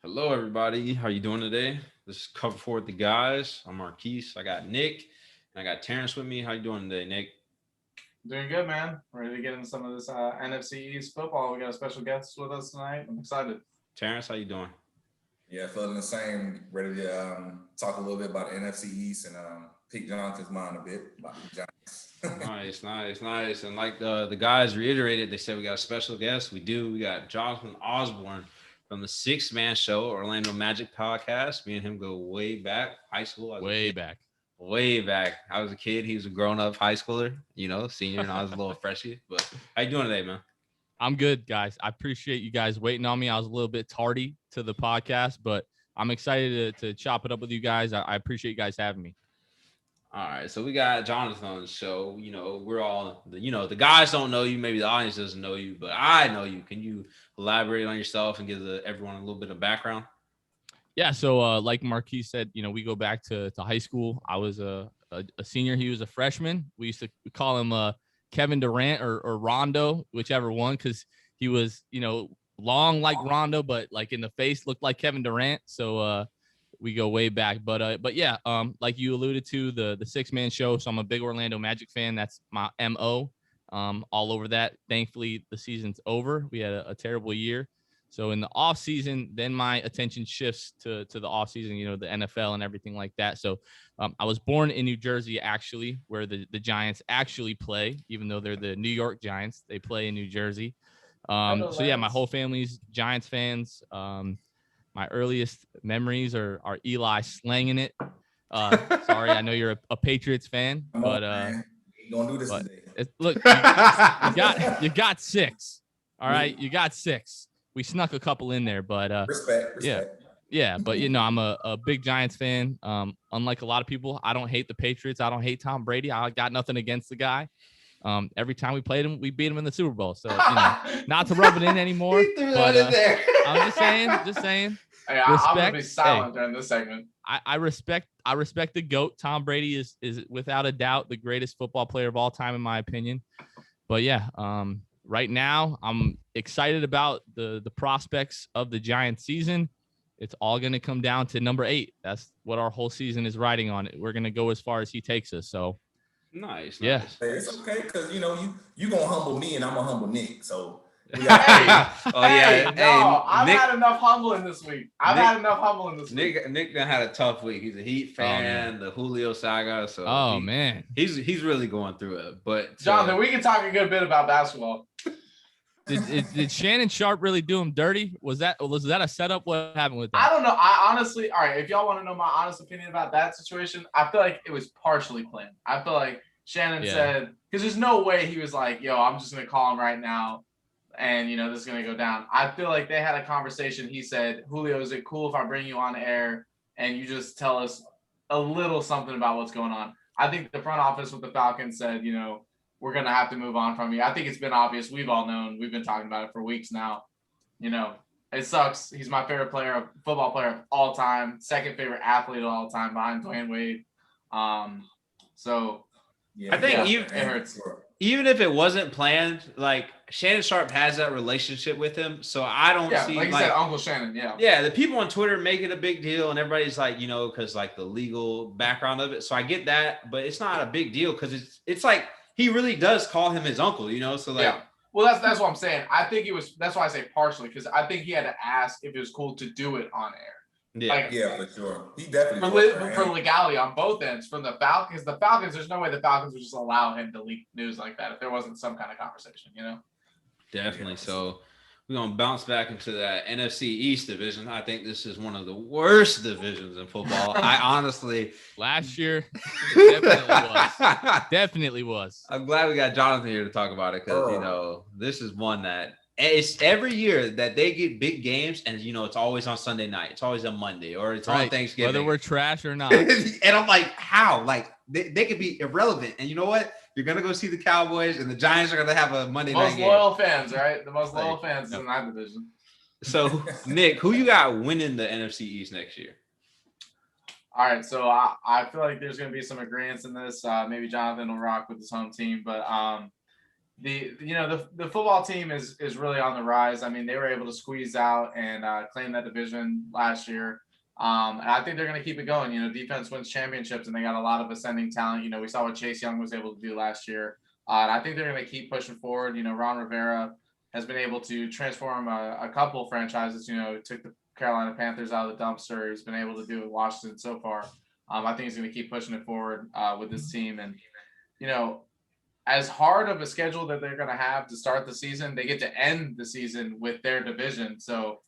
Hello, everybody. How you doing today? This is Cover For the Guys. I'm Marquise. I got Nick and I got Terrance with me. How you doing today, Nick? Doing good, man. Ready to get into some of this NFC East football. We got a special guest with us tonight. I'm excited. Terrance, how you doing? Yeah, feeling the same. Ready to talk a little bit about the NFC East and pick Jonathan's mind a bit about the Giants. Nice. And like the guys reiterated, they said we got a special guest. We do. We got Jonathan Osborne from the Six Man Show, Orlando Magic podcast. Me and him go way back, high school. Way back. Way back. I was a kid. He was a grown-up high schooler, senior, and I was a little freshie. But how you doing today, man? I'm good, guys. I appreciate you guys waiting on me. I was a little bit tardy to the podcast, but I'm excited to chop it up with you guys. I appreciate you guys having me. All right, so we got Jonathan on the show. We're all, the guys don't know you. Maybe the audience doesn't know you, but I know you. Can you elaborate on yourself and give everyone a little bit of background? Yeah, so like Marquise said, we go back to high school. I was a senior. He was a freshman. We used to call him Kevin Durant or Rondo, whichever one, because he was, long like Rondo, but like in the face looked like Kevin Durant. So we go way back. But yeah, like you alluded to, the Six Man Show. So I'm a big Orlando Magic fan. That's my MO. All over that. Thankfully, the season's over. We had a terrible year. So in the off season, then my attention shifts to the off season, the NFL and everything like that. So I was born in New Jersey, actually, where the Giants actually play, even though they're the New York Giants. They play in New Jersey. So yeah, my whole family's Giants fans. My earliest memories are Eli slanging it. Sorry, I know you're a Patriots fan, but Don't do this today. look, you got six. All right, you got six. We snuck a couple in there, but Respect. yeah. But I'm a big Giants fan. Unlike a lot of people, I don't hate the Patriots. I don't hate Tom Brady. I got nothing against the guy. Every time we played him, we beat him in the Super Bowl. So not to rub it in anymore. But I'm just saying. Hey, I'm gonna be silent during this segment. I respect the GOAT. Tom Brady is without a doubt the greatest football player of all time, in my opinion. But yeah, right now I'm excited about the prospects of the Giants season. It's all going to come down to number 8. That's what our whole season is riding on. We're going to go as far as he takes us. So nice. Yeah. Hey, it's okay because you gonna humble me and I'm gonna humble Nick. So Hey, Nick, I've had enough humbling this week. Nick done had a tough week. He's a Heat fan, the Julio saga. So man, he's really going through it. But Jonathan, we can talk a good bit about basketball. Did Shannon Sharp really do him dirty? Was that a setup? What happened with that? I don't know. I honestly, all right, if y'all want to know my honest opinion about that situation, I feel like it was partially planned. I feel like Shannon said, because there's no way he was like, yo, I'm just going to call him right now and, this is going to go down. I feel like they had a conversation. He said, Julio, is it cool if I bring you on air and you just tell us a little something about what's going on? I think the front office with the Falcons said, we're going to have to move on from you. I think it's been obvious. We've all known. We've been talking about it for weeks now. It sucks. He's my favorite football player of all time, second favorite athlete of all time behind Dwayne Wade. So yeah, I think it hurts. Even if it wasn't planned, like Shannon Sharp has that relationship with him. So I don't see like you said, Uncle Shannon. Yeah. The people on Twitter make it a big deal and everybody's like, because like the legal background of it. So I get that, but it's not a big deal because it's like, he really does call him his uncle, So like, yeah. Well, that's what I'm saying. I think that's why I say partially, because I think he had to ask if it was cool to do it on air. Yeah, for sure. He definitely for legality on both ends. From the Falcons, there's no way the Falcons would just allow him to leak news like that if there wasn't some kind of conversation, Definitely. So we're going to bounce back into that NFC East division. I think this is one of the worst divisions in football. I honestly... Last year, definitely was. I'm glad we got Jonathan here to talk about it because, this is one that... It's every year that they get big games and, it's always on Sunday night. It's always on Monday or it's on Thanksgiving. Whether we're trash or not. And I'm like, how? Like, they could be irrelevant. And you know what? You're going to go see the Cowboys and the Giants are going to have a Monday night game. Most loyal fans, right? The most loyal fans in that division. So, Nick, who you got winning the NFC East next year? All right, so I feel like there's going to be some agreements in this. Maybe Jonathan will rock with his home team, but the football team is really on the rise. I mean, they were able to squeeze out and claim that division last year. And I think they're going to keep it going. Defense wins championships, and they got a lot of ascending talent. We saw what Chase Young was able to do last year. And I think they're going to keep pushing forward. Ron Rivera has been able to transform a couple franchises. Took the Carolina Panthers out of the dumpster. He's been able to do it with Washington so far. I think he's going to keep pushing it forward with this team. And, as hard of a schedule that they're going to have to start the season, they get to end the season with their division. So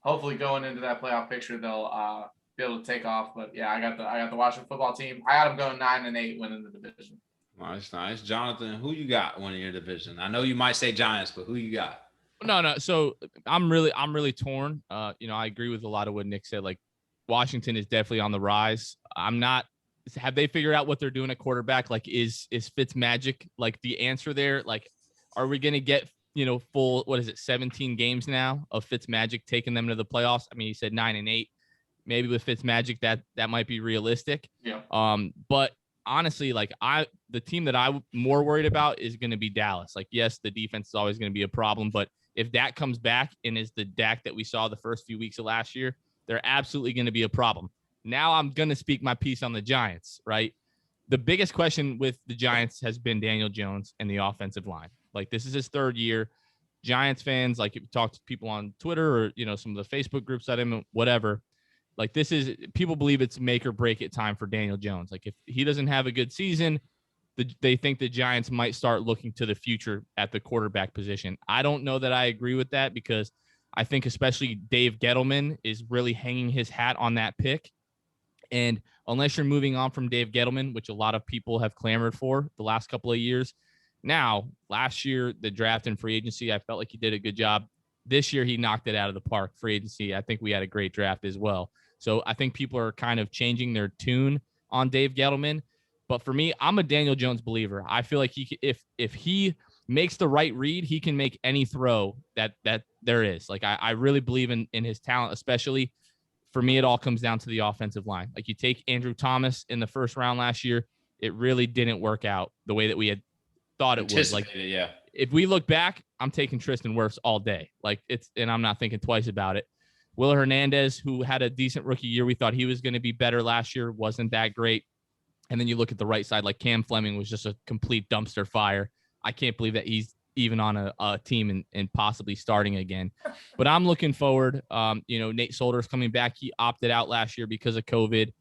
hopefully going into that playoff picture, they'll be able to take off. But yeah, I got the Washington football team. I got them going 9-8 winning the division. Nice. Jonathan, who you got winning your division? I know you might say Giants, but who you got? No. So I'm really torn. I agree with a lot of what Nick said. Like, Washington is definitely on the rise. Have they figured out what they're doing at quarterback? Like, is Fitzmagic like the answer there? Like, are we going to get, full, 17 games now of Fitzmagic taking them to the playoffs? I mean, he said 9-8. Maybe with Fitzmagic that might be realistic. Yeah. But honestly, like, the team that I'm more worried about is going to be Dallas. Like, yes, the defense is always going to be a problem, but if Dak comes back and is the Dak that we saw the first few weeks of last year, they're absolutely going to be a problem. Now I'm going to speak my piece on the Giants, right? The biggest question with the Giants has been Daniel Jones and the offensive line. Like, this is his third year. Giants fans, like, if you talk to people on Twitter or, some of the Facebook groups that him, whatever, like, people believe it's make or break it time for Daniel Jones. Like, if he doesn't have a good season, they think the Giants might start looking to the future at the quarterback position. I don't know that I agree with that, because I think especially Dave Gettleman is really hanging his hat on that pick. And unless you're moving on from Dave Gettleman, which a lot of people have clamored for the last couple of years. Now, last year, the draft and free agency, I felt like he did a good job. This year, he knocked it out of the park. Free agency, I think we had a great draft as well. So I think people are kind of changing their tune on Dave Gettleman. But for me, I'm a Daniel Jones believer. I feel like if he makes the right read, he can make any throw that there is. Like, I really believe in his talent, especially. For me, it all comes down to the offensive line. Like, you take Andrew Thomas in the first round last year, it really didn't work out the way that we had thought it would. Like, yeah. If we look back, I'm taking Tristan Wirfs all day. Like, and I'm not thinking twice about it. Will Hernandez, who had a decent rookie year, we thought he was going to be better last year, wasn't that great. And then you look at the right side, like Cam Fleming was just a complete dumpster fire. I can't believe that he's even on a team and possibly starting again. But I'm looking forward. Nate Solder's coming back. He opted out last year because of COVID.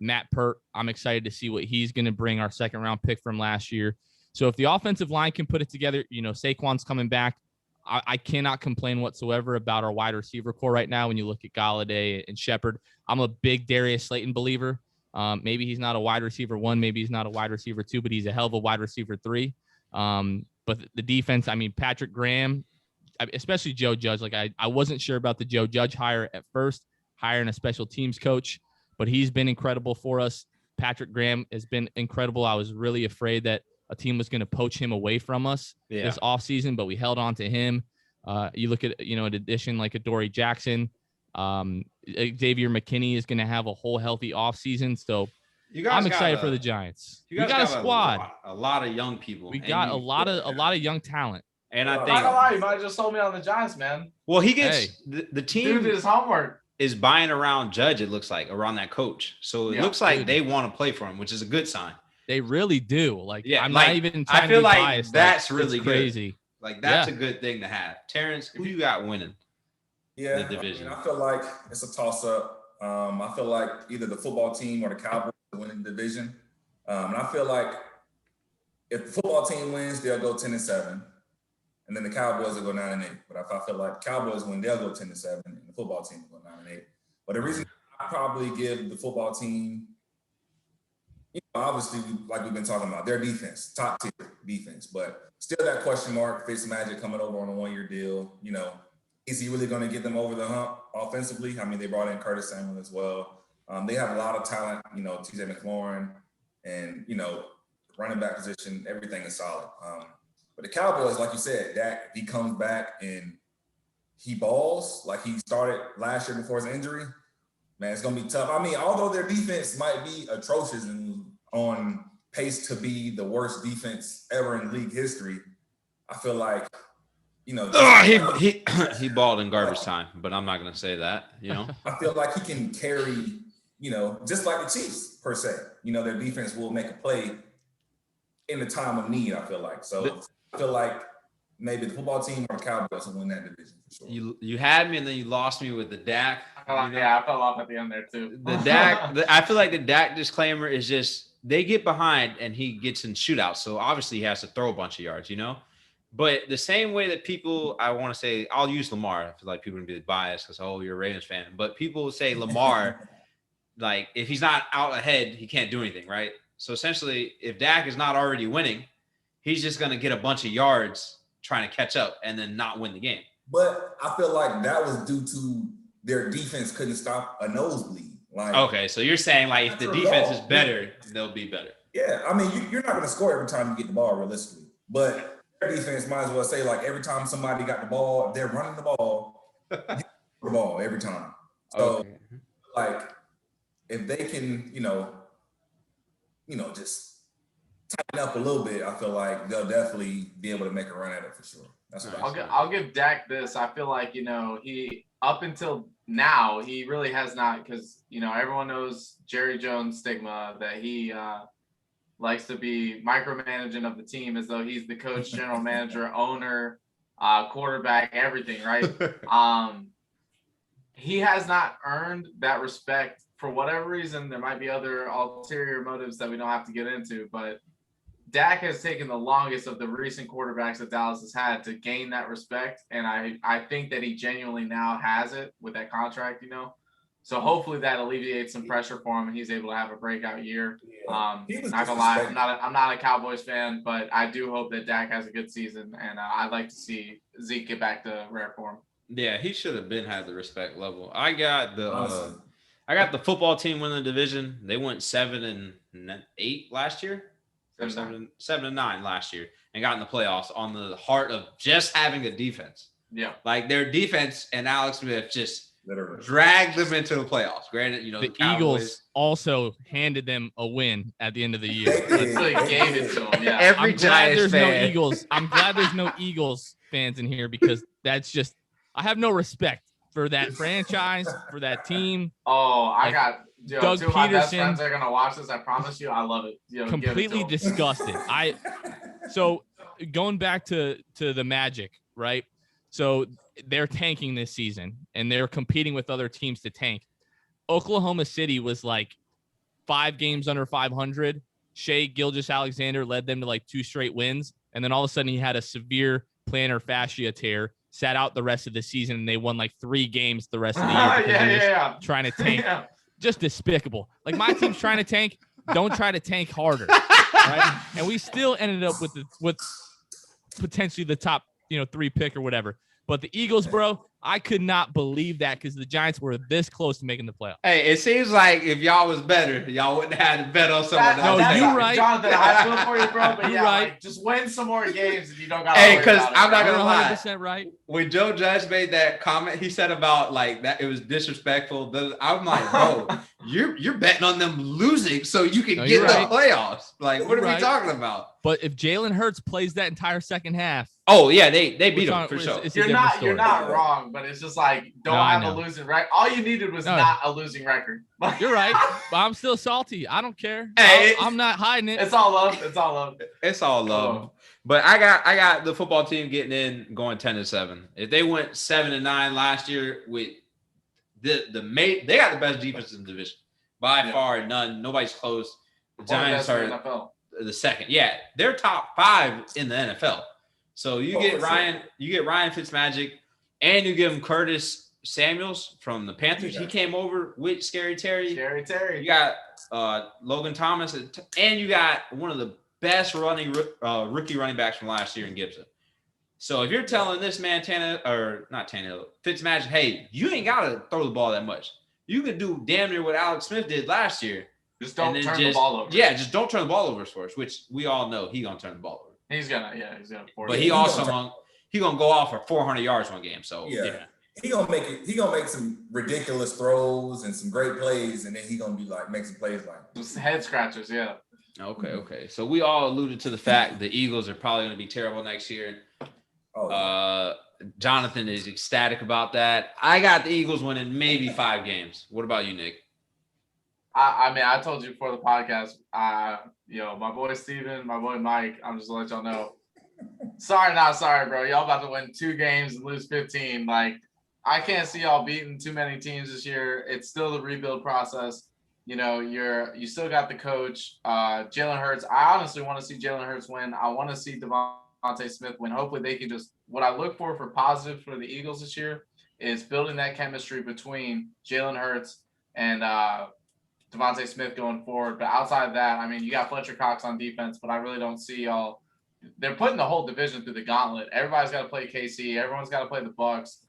Matt Pert, I'm excited to see what he's going to bring, our second round pick from last year. So if the offensive line can put it together, Saquon's coming back. I cannot complain whatsoever about our wide receiver core right now. When you look at Golladay and Shepard, I'm a big Darius Slayton believer. Maybe he's not a wide receiver 1, maybe he's not a wide receiver 2, but he's a hell of a wide receiver 3. But the defense, I mean, Patrick Graham, especially Joe Judge. Like, I wasn't sure about the Joe Judge hire at first, hiring a special teams coach, but he's been incredible for us. Patrick Graham has been incredible. I was really afraid that a team was going to poach him away from us this offseason, but we held on to him. You look at, an addition like a Dory Jackson. Xavier McKinney is going to have a whole healthy offseason. So I'm excited for the Giants. We got a squad, a lot of young people. We got a lot of young talent. And I think, not gonna lie, you might have just told me on the Giants, man. Well, he gets the team did his homework. Is buying around Judge. It looks like around that coach. So it looks like they want to play for him, which is a good sign. They really do. Like, I'm not even trying I feel to be like biased. that's really crazy. Good. Like, that's a good thing to have. Terrance, who you got winning? Yeah, the division? I feel like it's a toss-up. I feel like either the football team or the Cowboys are winning the division. And I feel like if the football team wins, they'll go 10-7. And then the Cowboys will go 9-8. But if I feel like Cowboys win, they'll go 10-7, and the football team will go 9-8. But the reason I probably give the football team, obviously, like we've been talking about, their defense, top tier defense. But still that question mark, Fitzmagic coming over on a 1-year deal. Is he really going to get them over the hump offensively? I mean, they brought in Curtis Samuel as well. They have a lot of talent, TJ McLaurin, and, running back position, everything is solid. But the Cowboys, like you said, Dak, if he comes back and he balls like he started last year before his injury, man, it's going to be tough. I mean, although their defense might be atrocious and on pace to be the worst defense ever in league history, I feel like, he balled in garbage time, but I'm not gonna say that. I feel like he can carry, just like the Chiefs per se. Their defense will make a play in the time of need. I feel like I feel like maybe the football team or the Cowboys will win that division for sure. You had me and then you lost me with the Dak. Yeah, I fell off at the end there too. The Dak, I feel like the Dak disclaimer is just they get behind and he gets in shootouts. So obviously he has to throw a bunch of yards, But the same way that people, I want to say, I'll use Lamar. I feel like people are going to be biased because, you're a Ravens fan. But people say Lamar, like, if he's not out ahead, he can't do anything, right? So essentially, if Dak is not already winning, he's just going to get a bunch of yards trying to catch up and then not win the game. But I feel like that was due to their defense couldn't stop a nosebleed. Okay, so you're saying, like, if the defense is better, they'll be better. Yeah, I mean, you're not going to score every time you get the ball, realistically. But their defense might as well say, like, every time somebody got the ball, if they're running the ball, you get the ball every time. So, like, if they can, just tighten up a little bit, I feel like they'll definitely be able to make a run at it for sure. That's what I'll give Dak this. I feel like, he up until now, he really has not, because, everyone knows Jerry Jones' stigma that he likes to be micromanaging of the team as though he's the coach, general manager, owner, quarterback, everything, right? He has not earned that respect for whatever reason. There might be other ulterior motives that we don't have to get into, but Dak has taken the longest of the recent quarterbacks that Dallas has had to gain that respect. And I think that he genuinely now has it with that contract, So hopefully that alleviates some pressure for him and he's able to have a breakout year. Not gonna lie, I'm not a Cowboys fan, but I do hope that Dak has a good season, and I'd like to see Zeke get back to rare form. Yeah, he should have had the respect level. I got the football team winning the division. They went 7-8 last year. 7-9 last year and got in the playoffs on the heart of just having a defense. Yeah. Like their defense and Alex Smith just dragged them into the playoffs. Granted, the Eagles also handed them a win at the end of the year. They gave it to them. Yeah. I'm glad there's no Eagles fans in here because that's just I have no respect for that franchise, for that team. Oh, I got Doug two of my best Peterson. friends are gonna watch this. I promise you, I love it. Completely disgusted. So going back to the Magic, right? So they're tanking this season and they're competing with other teams to tank. Oklahoma City was like 5 games under 500. Shea Gilgeous-Alexander led them to like 2 straight wins, and then all of a sudden he had a severe plantar fascia tear. Sat out the rest of the season, and they won like 3 games the rest of the year. Trying to tank. Yeah. Just despicable. Like my team's trying to tank. Don't try to tank harder. Right? And we still ended up with potentially the top 3 pick or whatever. But the Eagles, bro, I could not believe that because the Giants were this close to making the playoffs. Hey, it seems like if y'all was better, y'all wouldn't have had to bet on someone else. No, you're right. Jonathan, I feel for you, bro. But yeah, right. Just win some more games if you don't got to Hey, because I'm not going to lie. 100% right. When Joe Judge made that comment, he said about like that it was disrespectful. I'm like, bro, you're betting on them losing so you can get the playoffs. Like, what are we talking about? But if Jalen Hurts plays that entire second half, oh yeah, they beat him for sure. You're not wrong, but it's just like don't have a losing record. All you needed was not a losing record. You're right, but I'm still salty. I don't care. Hey, I'm not hiding it. It's all love. It's all love. It's all love. Oh. But I got the football team getting in, going 10-7. If they went 7-9 last year with they got the best defense in the division by far. Nobody's close. The Giants are the second. Yeah, they're top 5 in the NFL. So you get Ryan Fitzmagic, and you give him Curtis Samuels from the Panthers. He came over with Scary Terry. You got Logan Thomas, and you got one of the best rookie running backs from last year in Gibson. So if you're telling this man Fitzmagic, hey, you ain't got to throw the ball that much. You could do damn near what Alex Smith did last year. Just don't turn the ball over. Yeah, just don't turn the ball over for us, which we all know he's gonna turn the ball over. He's gonna. But he gonna go off for 400 yards one game. So yeah. He gonna make some ridiculous throws and some great plays, and then he gonna be like make some plays like just head scratchers. Yeah. Okay. So we all alluded to the fact the Eagles are probably gonna be terrible next year. Jonathan is ecstatic about that. I got the Eagles winning maybe 5 games. What about you, Nick? I mean, I told you before the podcast, my boy Steven, my boy Mike, I'm just gonna let y'all know. Sorry, not sorry, bro. Y'all about to win 2 games and lose 15. Like, I can't see y'all beating too many teams this year. It's still the rebuild process. You know, you still got the coach, Jalen Hurts. I honestly want to see Jalen Hurts win. I want to see Devontae Smith win. Hopefully they can just, what I look for positive for the Eagles this year is building that chemistry between Jalen Hurts and Devontae Smith going forward. But outside of that, I mean, you got Fletcher Cox on defense, but I really don't see y'all. They're putting the whole division through the gauntlet. Everybody's got to play KC. Everyone's got to play the Bucks,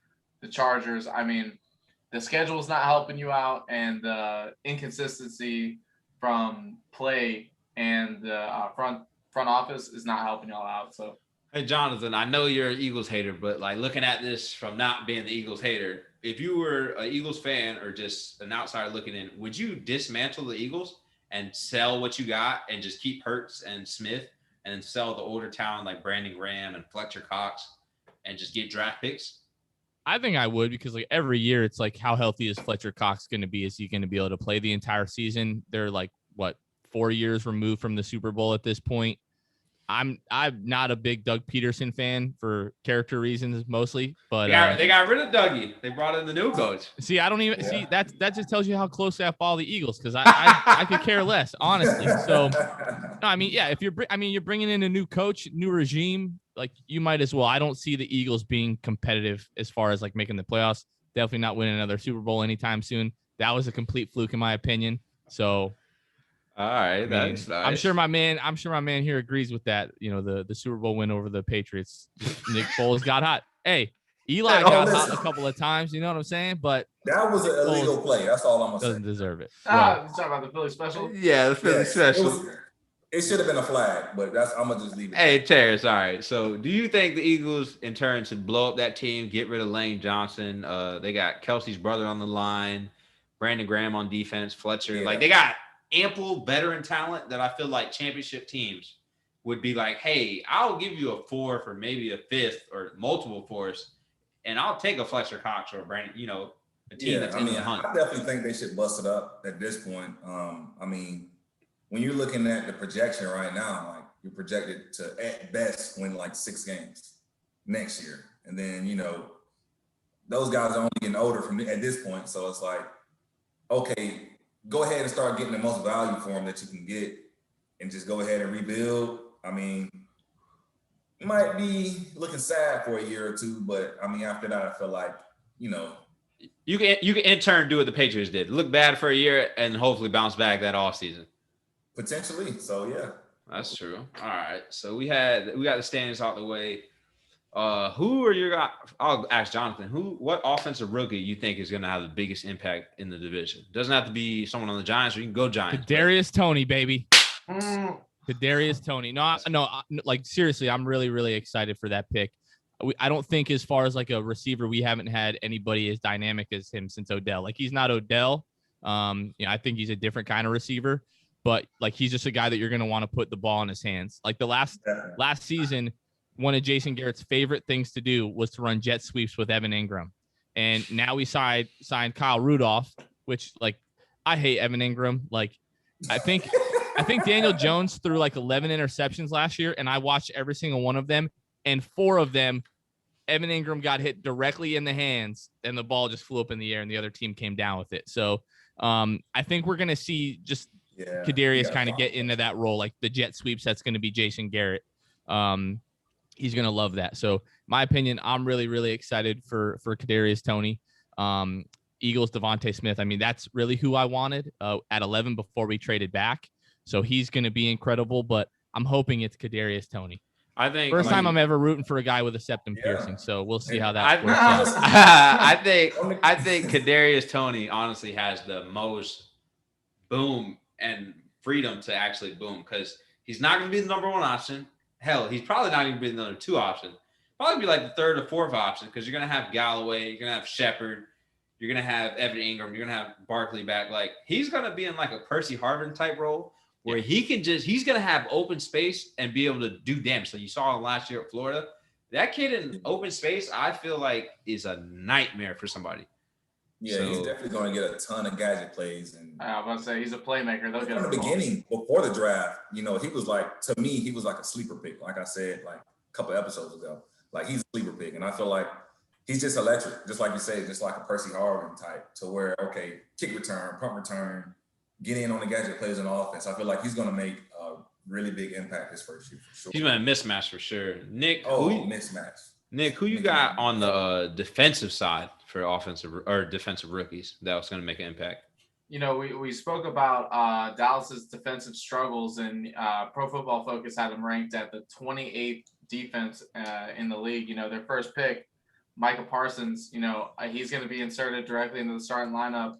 the Chargers. I mean, the schedule is not helping you out, and the inconsistency from play and the front office is not helping y'all out. So, hey, Jonathan, I know you're an Eagles hater, but like looking at this from not being the Eagles hater, if you were an Eagles fan or just an outsider looking in, would you dismantle the Eagles and sell what you got and just keep Hurts and Smith and then sell the older talent like Brandon Graham and Fletcher Cox and just get draft picks? I think I would, because like every year it's like, how healthy is Fletcher Cox going to be? Is he going to be able to play the entire season? They're like, 4 years removed from the Super Bowl at this point. I'm not a big Doug Peterson fan for character reasons mostly, but they got rid of Dougie. They brought in the new coach. See, I don't even see that just tells you how close I follow the Eagles, because I could care less, honestly. So no, I mean, yeah, if you're bringing in a new coach, new regime, like you might as well. I don't see the Eagles being competitive as far as like making the playoffs. Definitely not winning another Super Bowl anytime soon. That was a complete fluke in my opinion. So all right, that's nice. I'm sure my man here agrees with that. You know, the Super Bowl win over the Patriots. Nick Foles got hot. Hey, Eli got hot a couple of times. You know what I'm saying? But that was an illegal play. That's all I'm gonna say. Doesn't deserve it. You talking about the Philly special? Yeah, the Philly special. It should have been a flag, but I'm gonna just leave it. Hey, Terrance, all right. So, do you think the Eagles, in turn, should blow up that team, get rid of Lane Johnson? They got Kelsey's brother on the line, Brandon Graham on defense, Fletcher. Yeah. Like, they got ample veteran talent that I feel like championship teams would be like, hey, I'll give you a 4th or maybe a 5th or multiple 4s, and I'll take a Fletcher Cox or a Brandon, a team that's in the hunt. I definitely think they should bust it up at this point. I mean, when you're looking at the projection right now, like you're projected to at best win like 6 games next year. And then, those guys are only getting older at this point. So it's like, okay, go ahead and start getting the most value for them that you can get and just go ahead and rebuild. I mean, it might be looking sad for a year or 2, but I mean, after that, I feel like, you can in turn do what the Patriots did. Look bad for a year and hopefully bounce back that offseason. Potentially. So, yeah. That's true. All right. So we got the standings out the way. Who are your guys? I'll ask Jonathan. What offensive rookie you think is going to have the biggest impact in the division? Doesn't have to be someone on the Giants, or you can go Giants. Kadarius Toney, baby. Kadarius Toney. No, like seriously, I'm really, really excited for that pick. I don't think as far as like a receiver, we haven't had anybody as dynamic as him since Odell. Like he's not Odell. I think he's a different kind of receiver, but like he's just a guy that you're going to want to put the ball in his hands. Like the last season, one of Jason Garrett's favorite things to do was to run jet sweeps with Evan Ingram. And now we signed Kyle Rudolph, which like I hate Evan Ingram. Like I think Daniel Jones threw like 11 interceptions last year, and I watched every single one of them, and 4 of them, Evan Ingram got hit directly in the hands, and the ball just flew up in the air, and the other team came down with it. So I think we're going to see just Kadarius kind of get into that role, like the jet sweeps. That's going to be Jason Garrett. He's going to love that. So my opinion, I'm really, really excited for Kadarius Toney. Eagles, Devontae Smith. I mean, that's really who I wanted at 11 before we traded back. So he's going to be incredible, but I'm hoping it's Kadarius Toney. I think first time I'm ever rooting for a guy with a septum piercing. So we'll see how that works out. I think Kadarius Toney honestly has the most boom and freedom to actually boom, because he's not going to be the number 1 option. Hell, he's probably not going to be the number 2 option. Probably be like the 3rd or 4th option, because you're going to have Galloway, you're going to have Shepard, you're going to have Evan Ingram, you're going to have Barkley back. Like he's going to be in like a Percy Harvin type role where he's going to have open space and be able to do damage. So you saw him last year at Florida. That kid in open space, I feel like, is a nightmare for somebody. Yeah, he's definitely going to get a ton of gadget plays. And I was going to say, he's a playmaker. They'll get from the beginning, before the draft, he was like, to me, he was like a sleeper pick. Like I said, like a couple episodes ago, like he's a sleeper pick. And I feel like he's just electric, just like you say, just like a Percy Harvin type, to where, okay, kick return, punt return, get in on the gadget plays in offense. I feel like he's going to make a really big impact this first year for sure. He's been a mismatch for sure. Nick, mismatch. Nick, who you got on the defensive side for offensive or defensive rookies that was going to make an impact? We spoke about Dallas's defensive struggles, and Pro Football Focus had them ranked at the 28th defense in the league. Their first pick, Micah Parsons, he's going to be inserted directly into the starting lineup.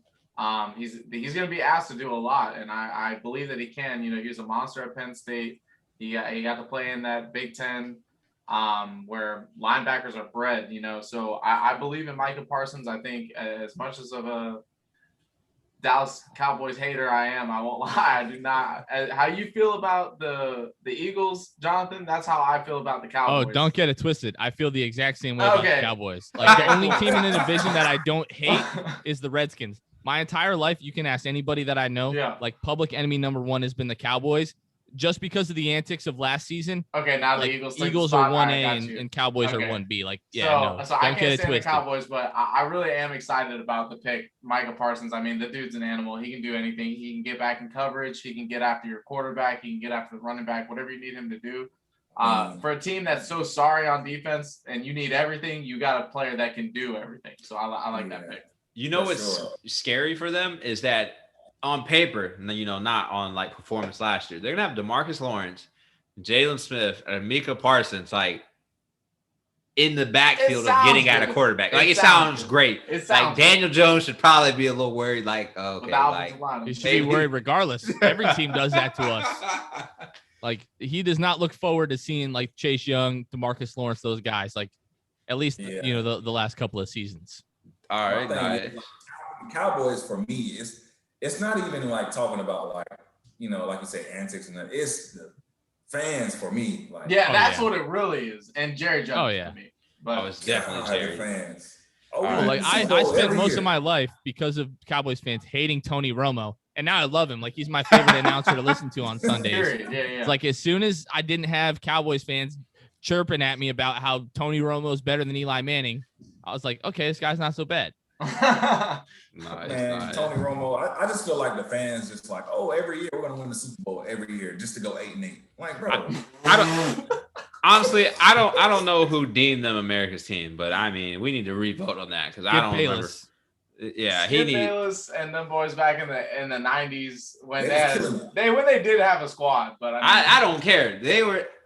He's going to be asked to do a lot, and I believe that he can. He was a monster at Penn State. He got to play in that Big Ten where linebackers are bred, So I believe in Micah Parsons. I think as much as of a Dallas Cowboys hater I am, I won't lie. I do not. How you feel about the Eagles, Jonathan? That's how I feel about the Cowboys. Oh, don't get it twisted. I feel the exact same way about the Cowboys. Like the only team in the division that I don't hate is the Redskins. My entire life, you can ask anybody that I know, like public enemy number one has been the Cowboys. Just because of the antics of last season. Okay, now the Eagles are 1A and Cowboys are 1B. Like, so I can't stand the Cowboys, but I really am excited about the pick, Micah Parsons. I mean, the dude's an animal. He can do anything. He can get back in coverage. He can get after your quarterback. He can get after the running back, whatever you need him to do. For a team that's so sorry on defense and you need everything, you got a player that can do everything. So I like that pick. What's scary for them is that on paper, not on like performance last year, they're gonna have DeMarcus Lawrence, Jalen Smith, and Micah Parsons like in the backfield of getting at a quarterback. Like it sounds great. Like Daniel Jones should probably be a little worried. Like he should be worried regardless. Every team does that to us. Like he does not look forward to seeing like Chase Young, DeMarcus Lawrence, those guys. Like at least the last couple of seasons. All right, nice. Cowboys for me it's not even like talking about like like you say antics and that. It's the fans for me. Like that's what it really is. And Jerry Jones for me. But it's definitely Jerry. Fans. I spent most of my life because of Cowboys fans hating Tony Romo, and now I love him. Like he's my favorite announcer to listen to on Sundays. It's like as soon as I didn't have Cowboys fans chirping at me about how Tony Romo is better than Eli Manning, I was like, okay, this guy's not so bad. Man, Tony Romo, I just feel like the fans just like, every year we're gonna win the Super Bowl every year just to go 8-8. Like, bro, I don't honestly, I don't know who deemed them America's team, but I mean, we need to revote on that because I don't remember. Yeah, Skip Bayless and them boys back in the 90s when they did have a squad, but I don't care.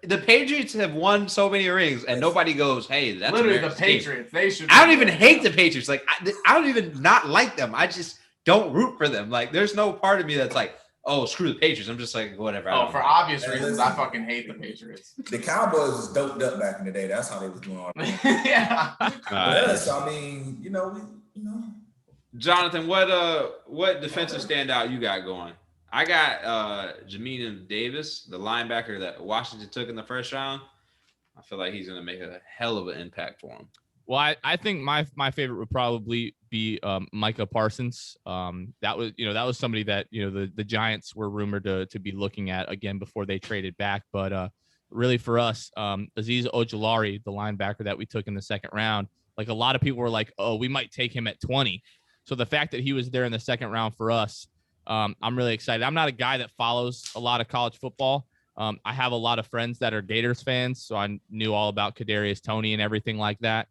The Patriots have won so many rings, and nobody goes, "Hey, that's literally America's the Patriots." Team. They should. I don't even hate the Patriots. Like I don't even not like them. I just don't root for them. Like there's no part of me that's like, "Oh, screw the Patriots." I'm just like, whatever. For obvious reasons, I fucking hate the Patriots. The Cowboys was doped up back in the day. That's how they was doing all that. I mean, Jonathan, what defensive standout you got going? I got Jamin Davis, the linebacker that Washington took in the first round. I feel like he's going to make a hell of an impact for him. Well, I think my favorite would probably be Micah Parsons. That was somebody that the Giants were rumored to be looking at again before they traded back. But really for us, Azeez Ojulari, the linebacker that we took in the second round, like a lot of people were like, oh, we might take him at 20. So the fact that he was there in the second round for us, I'm really excited. I'm not a guy that follows a lot of college football. I have a lot of friends that are Gators fans, so I knew all about Kadarius Toney and everything like that.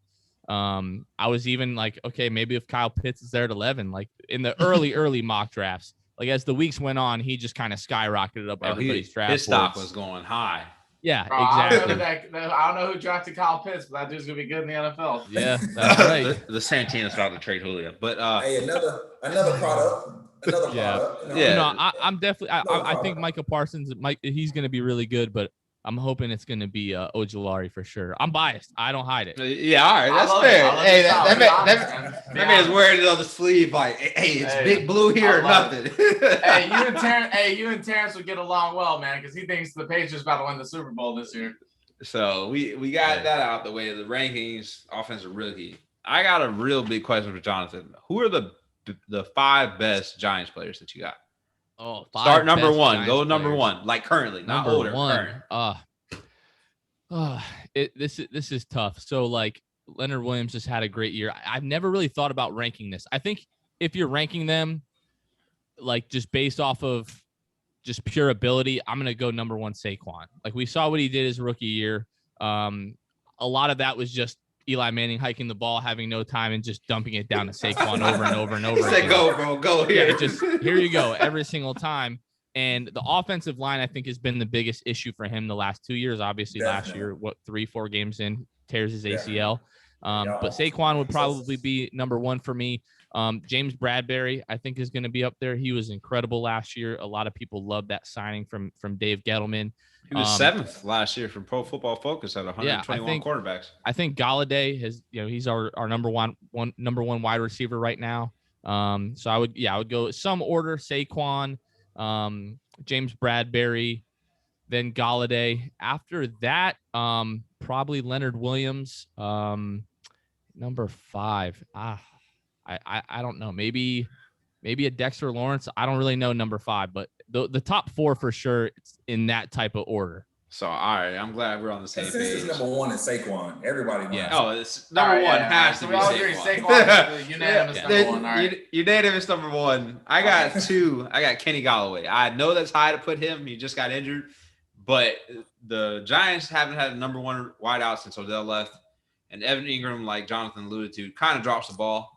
I was even like, okay, maybe if Kyle Pitts is there at 11, like in the early mock drafts, like as the weeks went on, he just kind of skyrocketed up everybody's draft. His stock was going high. Yeah, exactly. I don't know who drafted Kyle Pitts, but that dude's gonna be good in the NFL. Yeah, that's right. the Santina's about to trade Julio, but hey, another product. I'm definitely. I think Micah Parsons, he's gonna be really good, but I'm hoping it's gonna be Ojulari for sure. I'm biased. I don't hide it. Yeah, all right, that's fair. Hey, that man's wearing it on the sleeve, like, hey, it's Big Blue here or nothing. You and Terrance would get along well, man, because he thinks the Patriots about to win the Super Bowl this year. So we got that out the way. The rankings, offensive rookie. I got a real big question for Jonathan. Who are the 5 best Giants players that you got? Oh, start number 1. Giants Go number players. 1, like currently, not Number older. 1. Current. This is tough. So like Leonard Williams just had a great year. I've never really thought about ranking this. I think if you're ranking them like just based off of just pure ability, I'm going to go number 1 Saquon. Like we saw what he did his rookie year. A lot of that was just Eli Manning hiking the ball, having no time, and just dumping it down to Saquon over and over and over. He said, "Go, bro, go here." Yeah, just here you go every single time. And the offensive line, I think, has been the biggest issue for him the last 2 years. Obviously, last year, 3-4 games in, tears his ACL. But Saquon would probably be number 1 for me. James Bradberry, I think, is going to be up there. He was incredible last year. A lot of people loved that signing from Dave Gettleman. He was 7th last year from Pro Football Focus at 121 quarterbacks. I think Galladay has, he's our number one wide receiver right now. So I would go some order: Saquon, James Bradberry, then Galladay. After that, probably Leonard Williams. Number 5. I don't know. Maybe a Dexter Lawrence. I don't really know number 5, but the top 4 for sure, it's in that type of order. So, all right, I'm glad we're on the same page. Number 1 is Saquon. Everybody. Yeah. Oh, it's number 1 has to be Saquon. Saquon is unanimous number 1. All right. Unanimous number 1. I got 2. I got Kenny Golladay. I know that's high to put him. He just got injured, but the Giants haven't had a number 1 wideout since Odell left, and Evan Ingram, like Jonathan alluded to, kind of drops the ball.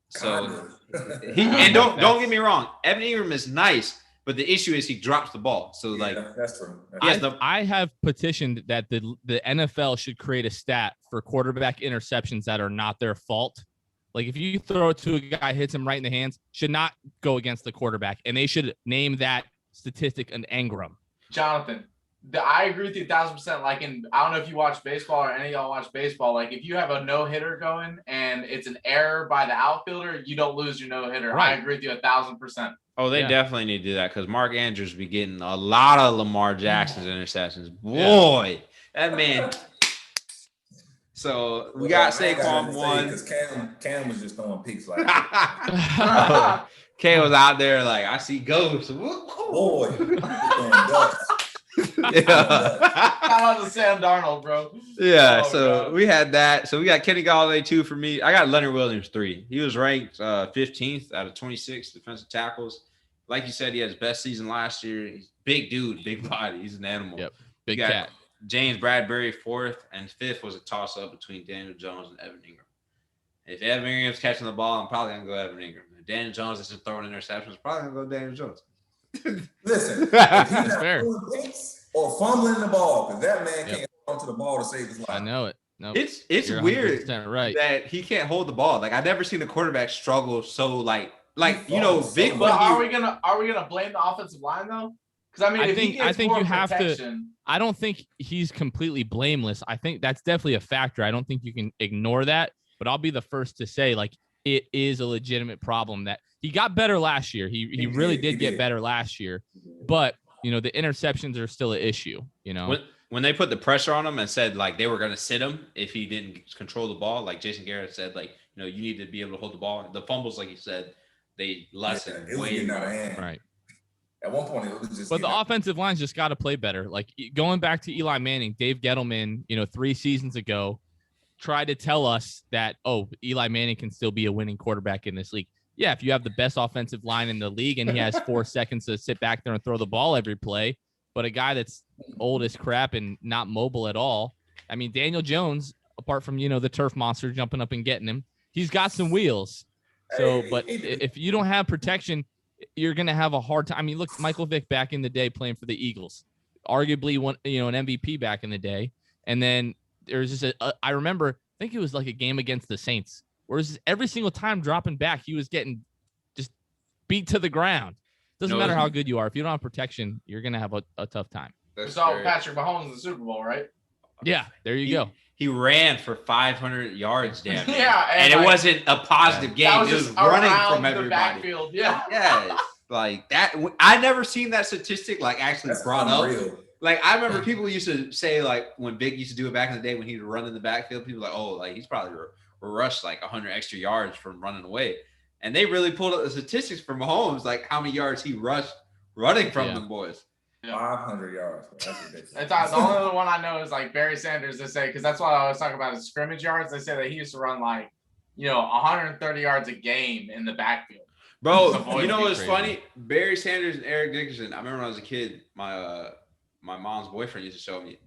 So don't get me wrong, Evan Ingram is nice, but the issue is he drops the ball. So that's true. I have petitioned that the NFL should create a stat for quarterback interceptions that are not their fault. Like if you throw it to a guy, hits him right in the hands, should not go against the quarterback, and they should name that statistic an engram. Jonathan, I agree with you 1,000%. Like I don't know if you watch baseball or any of y'all watch baseball. Like if you have a no-hitter going and it's an error by the outfielder, you don't lose your no-hitter. Right. I agree with you 1,000%. Oh, they definitely need to do that because Mark Andrews be getting a lot of Lamar Jackson's interceptions. Boy, that man. So we got Saquon 1. Because Cam was just throwing picks like Cam was out there like, I see ghosts. Boy. I love the Sam Darnold, bro. Yeah, we had that. So we got Kenny Golladay 2 for me. I got Leonard Williams 3. He was ranked 15th out of 26 defensive tackles. Like you said, he had his best season last year. He's big dude, big body. He's an animal. Yep, big cat. James Bradberry 4th, and 5th was a toss-up between Daniel Jones and Evan Ingram. If Evan Ingram's catching the ball, I'm probably going to go Evan Ingram. If Daniel Jones isn't throwing interceptions, I'm probably going to go Daniel Jones. Listen, if he's not fair. throwing picks or fumbling the ball, because that man can't hold onto the ball to save his life. I know it. No, it's weird that he can't hold the ball. Like I've never seen a quarterback struggle so like big. But are we gonna blame the offensive line though? Because I mean, I think you have to. I don't think he's completely blameless. I think that's definitely a factor. I don't think you can ignore that. But I'll be the first to say, like, it is a legitimate problem that he got better last year. He really did get better last year. But, the interceptions are still an issue, When they put the pressure on him and said, like, they were going to sit him if he didn't control the ball, like Jason Garrett said, like, you need to be able to hold the ball. The fumbles, like he said, they lessened way more. Right. At one point, it was just. But the offensive line's just got to play better. Like going back to Eli Manning, Dave Gettleman, 3 seasons ago, tried to tell us that, Eli Manning can still be a winning quarterback in this league. Yeah, if you have the best offensive line in the league and he has 4 seconds to sit back there and throw the ball every play, but a guy that's old as crap and not mobile at all. I mean, Daniel Jones, apart from, the turf monster jumping up and getting him, he's got some wheels. So, but if you don't have protection, you're going to have a hard time. I mean, look, Michael Vick back in the day playing for the Eagles, arguably one, an MVP back in the day. And then there's just I remember, I think it was like a game against the Saints, whereas every single time dropping back, he was getting just beat to the ground. Doesn't matter how good you are. If you don't have protection, you're going to have a tough time. We saw Patrick Mahomes in the Super Bowl, right? Yeah, there you go. He ran for 500 yards, damn. Yeah, and it wasn't a positive game. It was running from everybody. The backfield. Yeah. Yes, like that. I never seen that statistic like actually brought up. Like I remember people used to say like when Big used to do it back in the day when he would run in the backfield, people were like, oh, like he's probably rushed like 100 extra yards from running away. And they really pulled up the statistics for Mahomes, like how many yards he rushed running from them boys. 500 yards. That's ridiculous. The only other one I know is like Barry Sanders. They say, because that's what I was talking about is scrimmage yards. They say that he used to run like, 130 yards a game in the backfield. Bro, you know what's funny? Barry Sanders and Eric Dickerson. I remember when I was a kid, my mom's boyfriend used to show me.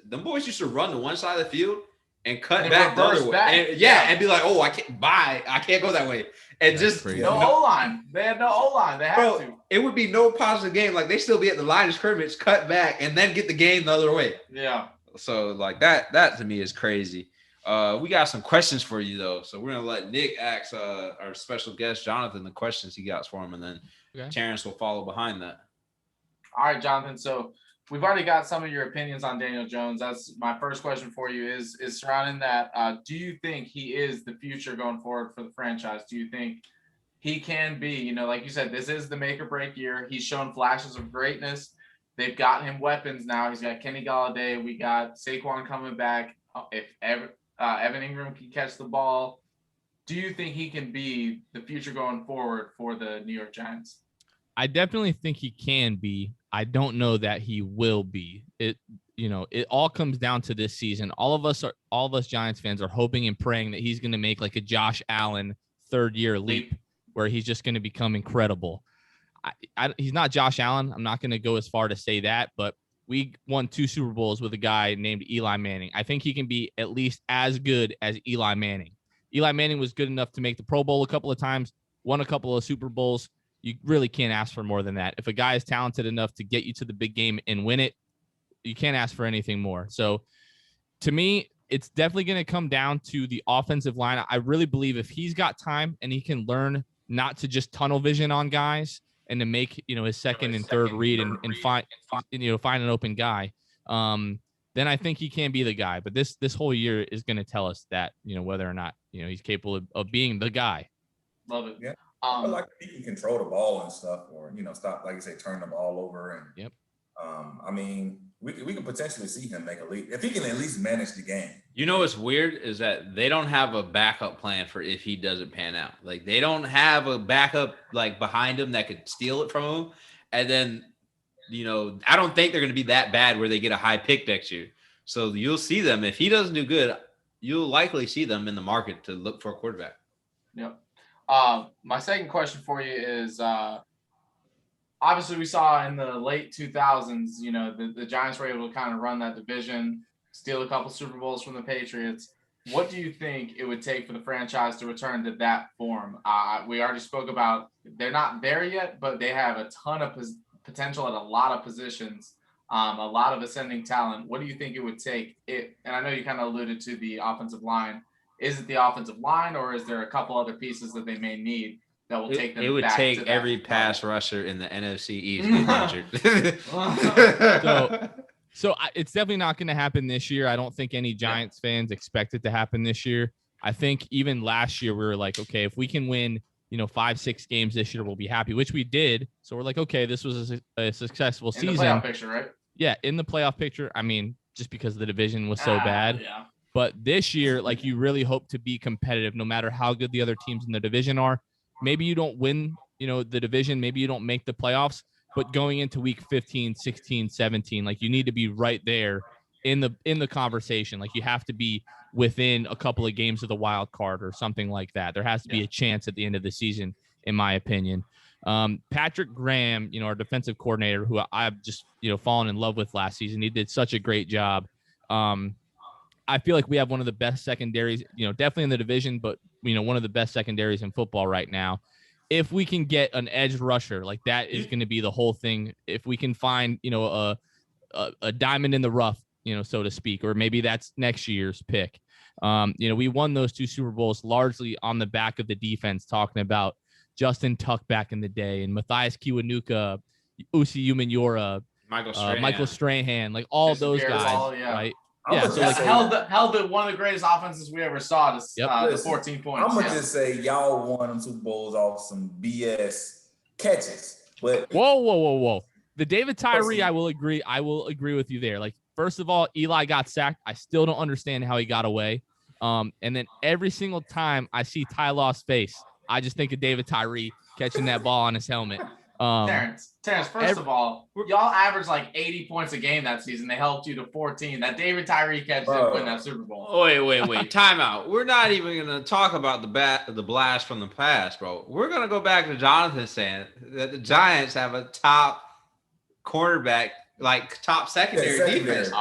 Them boys used to run to one side of the field and cut back the other way. And be like, oh, I can't go that way. And that's just crazy. No O-line. They had no O-line. They had to. It would be no positive game. Like they still be at the line of scrimmage, cut back, and then get the game the other way. Yeah. So like that to me is crazy. We got some questions for you though. So we're gonna let Nick ask our special guest Jonathan the questions he got for him, and then Terrance will follow behind that. All right, Jonathan. So we've already got some of your opinions on Daniel Jones. That's my first question for you is surrounding that. Do you think he is the future going forward for the franchise? Do you think he can be, like you said, this is the make or break year. He's shown flashes of greatness. They've gotten him weapons now. He's got Kenny Golladay. We got Saquon coming back. If Evan Ingram can catch the ball, do you think he can be the future going forward for the New York Giants? I definitely think he can be. I don't know that he will be. It all comes down to this season. All of us Giants fans are hoping and praying that he's going to make like a Josh Allen third-year leap where he's just going to become incredible. He's not Josh Allen. I'm not going to go as far to say that, but we won 2 Super Bowls with a guy named Eli Manning. I think he can be at least as good as Eli Manning. Eli Manning was good enough to make the Pro Bowl a couple of times, won a couple of Super Bowls. You really can't ask for more than that. If a guy is talented enough to get you to the big game and win it, you can't ask for anything more. So to me, it's definitely going to come down to the offensive line. I really believe if he's got time and he can learn not to just tunnel vision on guys and to make, his second and third read and find an open guy, then I think he can be the guy. But this whole year is going to tell us that, whether or not, he's capable of being the guy. Love it. Yeah. Like he can control the ball and stuff, or stop, like you say, turn the ball over. And I mean, we can potentially see him make a leap if he can at least manage the game. What's weird is that they don't have a backup plan for if he doesn't pan out. Like they don't have a backup like behind him that could steal it from him. And then, I don't think they're going to be that bad where they get a high pick next year. So you'll see them if he doesn't do good. You'll likely see them in the market to look for a quarterback. Yep. My second question for you is, obviously we saw in the late 2000s, the Giants were able to kind of run that division, steal a couple Super Bowls from the Patriots. What do you think it would take for the franchise to return to that form? We already spoke about they're not there yet, but they have a ton of potential at a lot of positions, a lot of ascending talent. What do you think it would take? And I know you kind of alluded to the offensive line. Is it the offensive line, or is there a couple other pieces that they may need that will take them back? It would back take to every that pass rusher in the NFC East get injured. So it's definitely not going to happen this year. I don't think any Giants fans expect it to happen this year. I think even last year we were like, okay, if we can win, 5-6 games this year, we'll be happy, which we did. So we're like, okay, this was a successful season. In the playoff picture, right? Yeah, in the playoff picture. I mean, just because the division was so bad. Yeah. But this year, like you really hope to be competitive no matter how good the other teams in the division are. Maybe you don't win, the division. Maybe you don't make the playoffs. But going into week 15, 16, 17, like you need to be right there in the conversation. Like you have to be within a couple of games of the wild card or something like that. There has to be a chance at the end of the season, in my opinion. Patrick Graham, our defensive coordinator, who I've just, fallen in love with last season. He did such a great job. I feel like we have one of the best secondaries, definitely in the division, but, one of the best secondaries in football right now. If we can get an edge rusher, like that is going to be the whole thing. If we can find, a diamond in the rough, so to speak, or maybe that's next year's pick. We won those 2 Super Bowls largely on the back of the defense, talking about Justin Tuck back in the day and Matthias Kiwanuka, Usi Umenyiora, Michael Strahan, like all those guys, right? Yeah, so like held one of the greatest offenses we ever saw to the 14 points. I'm gonna just say y'all won them Super Bowls off some BS catches. But whoa! The David Tyree, I will agree. I will agree with you there. Like, first of all, Eli got sacked. I still don't understand how he got away. And then every single time I see Ty Law's face, I just think of David Tyree catching that ball on his helmet. Terrance, first of all, y'all averaged like 80 points a game that season. They helped you to 14. That David Tyree catch didn't win that Super Bowl. Wait. Time out. We're not even going to talk about the blast from the past, bro. We're going to go back to Jonathan saying that the Giants have a top cornerback, like top secondary defense. Wait.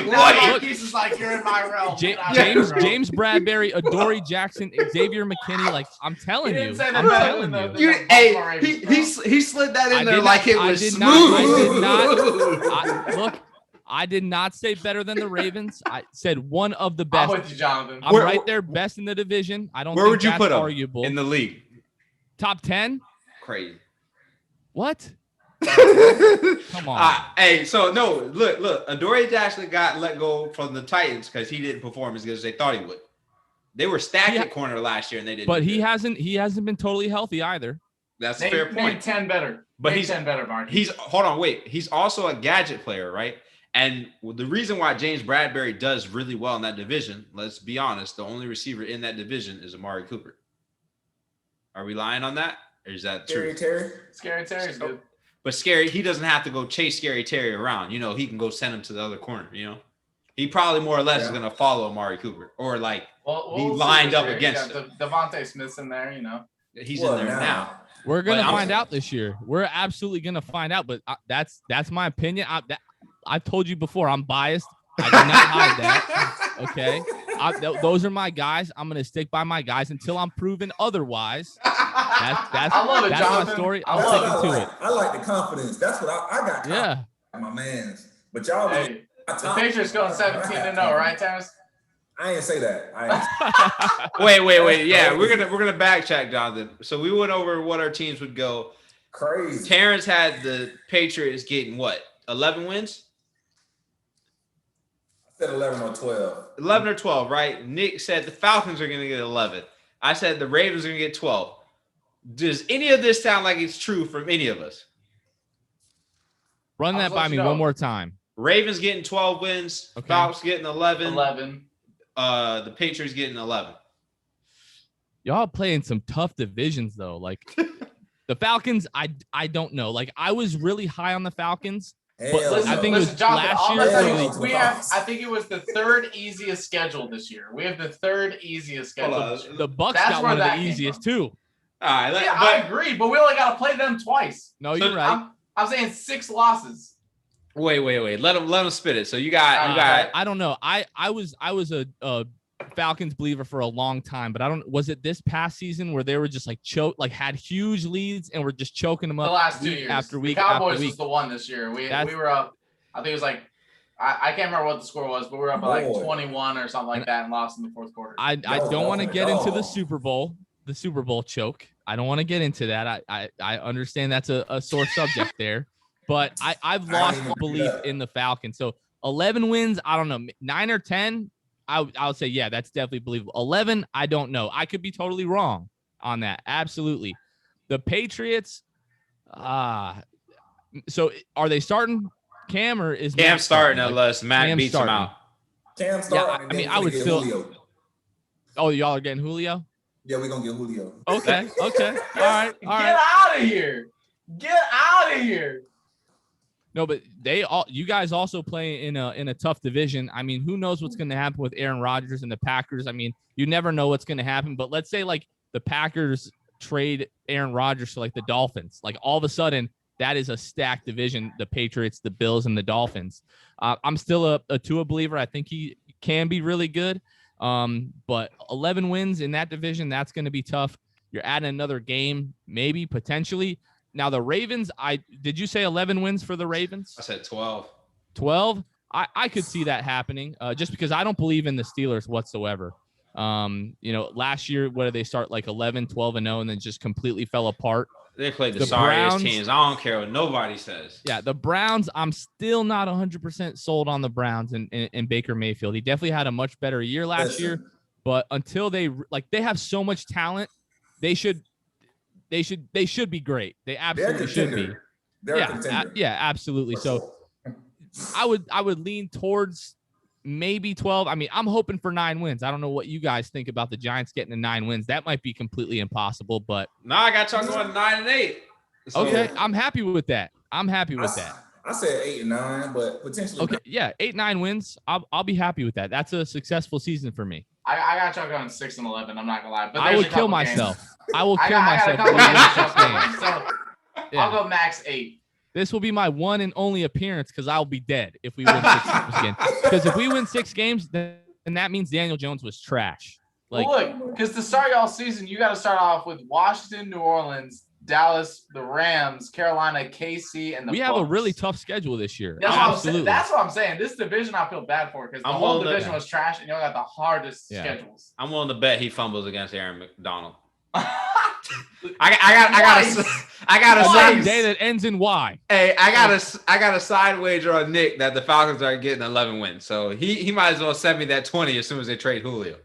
Marquise is like, you're in my realm. James Bradbury, Adoree Jackson, Xavier McKinney. Like, I'm telling you. He slid that in there like it was smooth. I did not say better than the Ravens. I said one of the best. I'm with you, Jonathan. I'm right there, best in the division. I don't. Where think would you that's put him arguable. in the league? Top 10? Crazy. What? Come on. So no, look. Adoree Jackson got let go from the Titans because he didn't perform as good as they thought he would. They were stacked at corner last year, and they didn't. But he hasn't been totally healthy either. That's a fair point. 10 better. But he's 10 better, Mark. He's He's also a gadget player, right? And the reason why James Bradbury does really well in that division, let's be honest, the only receiver in that division is Amari Cooper. Are we lying on that? Or is that true? Scary Terry's good. But he doesn't have to go chase Scary Terry around. You know, he can go send him to the other corner, you know? He probably more or less is going to follow Amari Cooper or like be lined up against him. Devontae Smith's in there, you know? He's in there now. We're going to find out this year. We're absolutely going to find out, but that's my opinion. I've told you before, I'm biased. I do not hide that. Okay. Those are my guys. I'm going to stick by my guys until I'm proven otherwise. That's I love it, that's Jonathan. my story. I'm sticking to it. I like the confidence. That's what I got. Yeah. My man's. But y'all. Hey, the Patriots going 17-0, right, Terrance? I ain't say that. Wait. Yeah, we're gonna backtrack, Jonathan. So we went over what our teams would go. Crazy. Terrance had the Patriots getting what? 11 wins? I said 11 or 12. 11 or 12, right? Nick said the Falcons are gonna get 11. I said the Ravens are gonna get 12. Does any of this sound like it's true from any of us? Run that by me one more time. Ravens getting 12 wins. Okay. Falcons getting 11. The Patriots getting 11. Y'all playing some tough divisions though. Like the Falcons, I don't know. Like I was really high on the Falcons. But I think it was Jonathan, last year. I think it was the third easiest schedule this year. We have the third easiest schedule. The Bucks got one of the easiest too. All right, I agree, but we only got to play them twice. No, you're right. I'm saying 6 losses. Wait. Let them spit it. So you got. I don't know. I was a Falcons believer for a long time, but was it this past season where they were just like had huge leads and were just choking them up the last 2 years after week the Cowboys after week. Was the one this year. We were up. I think it was like I can't remember what the score was, but we were up by like 21 or something like that and lost in the fourth quarter. I don't want to get into the Super Bowl choke. I don't want to get into that. I understand that's a sore subject there, but I've lost belief in the Falcons. So 11 wins, I don't know, 9 or 10. I would say, yeah, that's definitely believable. 11, I don't know. I could be totally wrong on that. Absolutely. The Patriots, so are they starting Cam or is Cam starting unless Matt beats him out? Cam starting. Yeah, I mean, I would still. Julio. Oh, y'all are getting Julio? Yeah, we're going to get Julio. Okay. All right. Get out of here. Get out of here. No, but you guys also play in a tough division. I mean, who knows what's going to happen with Aaron Rodgers and the Packers? I mean, you never know what's going to happen. But let's say like the Packers trade Aaron Rodgers to like the Dolphins. Like all of a sudden, that is a stacked division. The Patriots, the Bills, and the Dolphins. I'm still a Tua believer. I think he can be really good. But 11 wins in that division, that's going to be tough. You're adding another game, maybe potentially. Now the Ravens, did you say 11 wins for the Ravens? I said 12. 12? I could see that happening just because I don't believe in the Steelers whatsoever. Last year, what did they start like 11, 12-0 and then just completely fell apart? They played the sorriest teams. I don't care what nobody says. Yeah, the Browns, I'm still not 100% sold on the Browns and Baker Mayfield. He definitely had a much better year last year, but until they have so much talent, they should they should be great. They absolutely should be. They're a contender. Yeah, absolutely. So I would lean towards maybe 12. I mean, I'm hoping for 9 wins. I don't know what you guys think about the Giants getting to 9 wins. That might be completely impossible, but I got y'all going 9-8. So, okay, I'm happy with that. I said 8 and 9, but potentially. Okay, yeah, 8-9 wins. I'll be happy with that. That's a successful season for me. I got y'all going 6 and 11. I'm not gonna lie, but I would kill myself. I will kill myself. So I'll go max 8. This will be my one and only appearance because I'll be dead if we win 6 games again. Because if we win 6 games, then that means Daniel Jones was trash. Like, well, look, because to start y'all season, you got to start off with Washington, New Orleans, Dallas, the Rams, Carolina, KC, and the we Bucs. have a really tough schedule this year. Absolutely. That's what I'm saying. This division I feel bad for because the whole division was trash, and y'all got the hardest schedules. I'm willing to bet he fumbles against Aaron McDonald. I gotta say say, day that ends in Y. Hey, I got a side wager on Nick that the Falcons are getting 11 wins. So he might as well send me that 20 as soon as they trade Julio.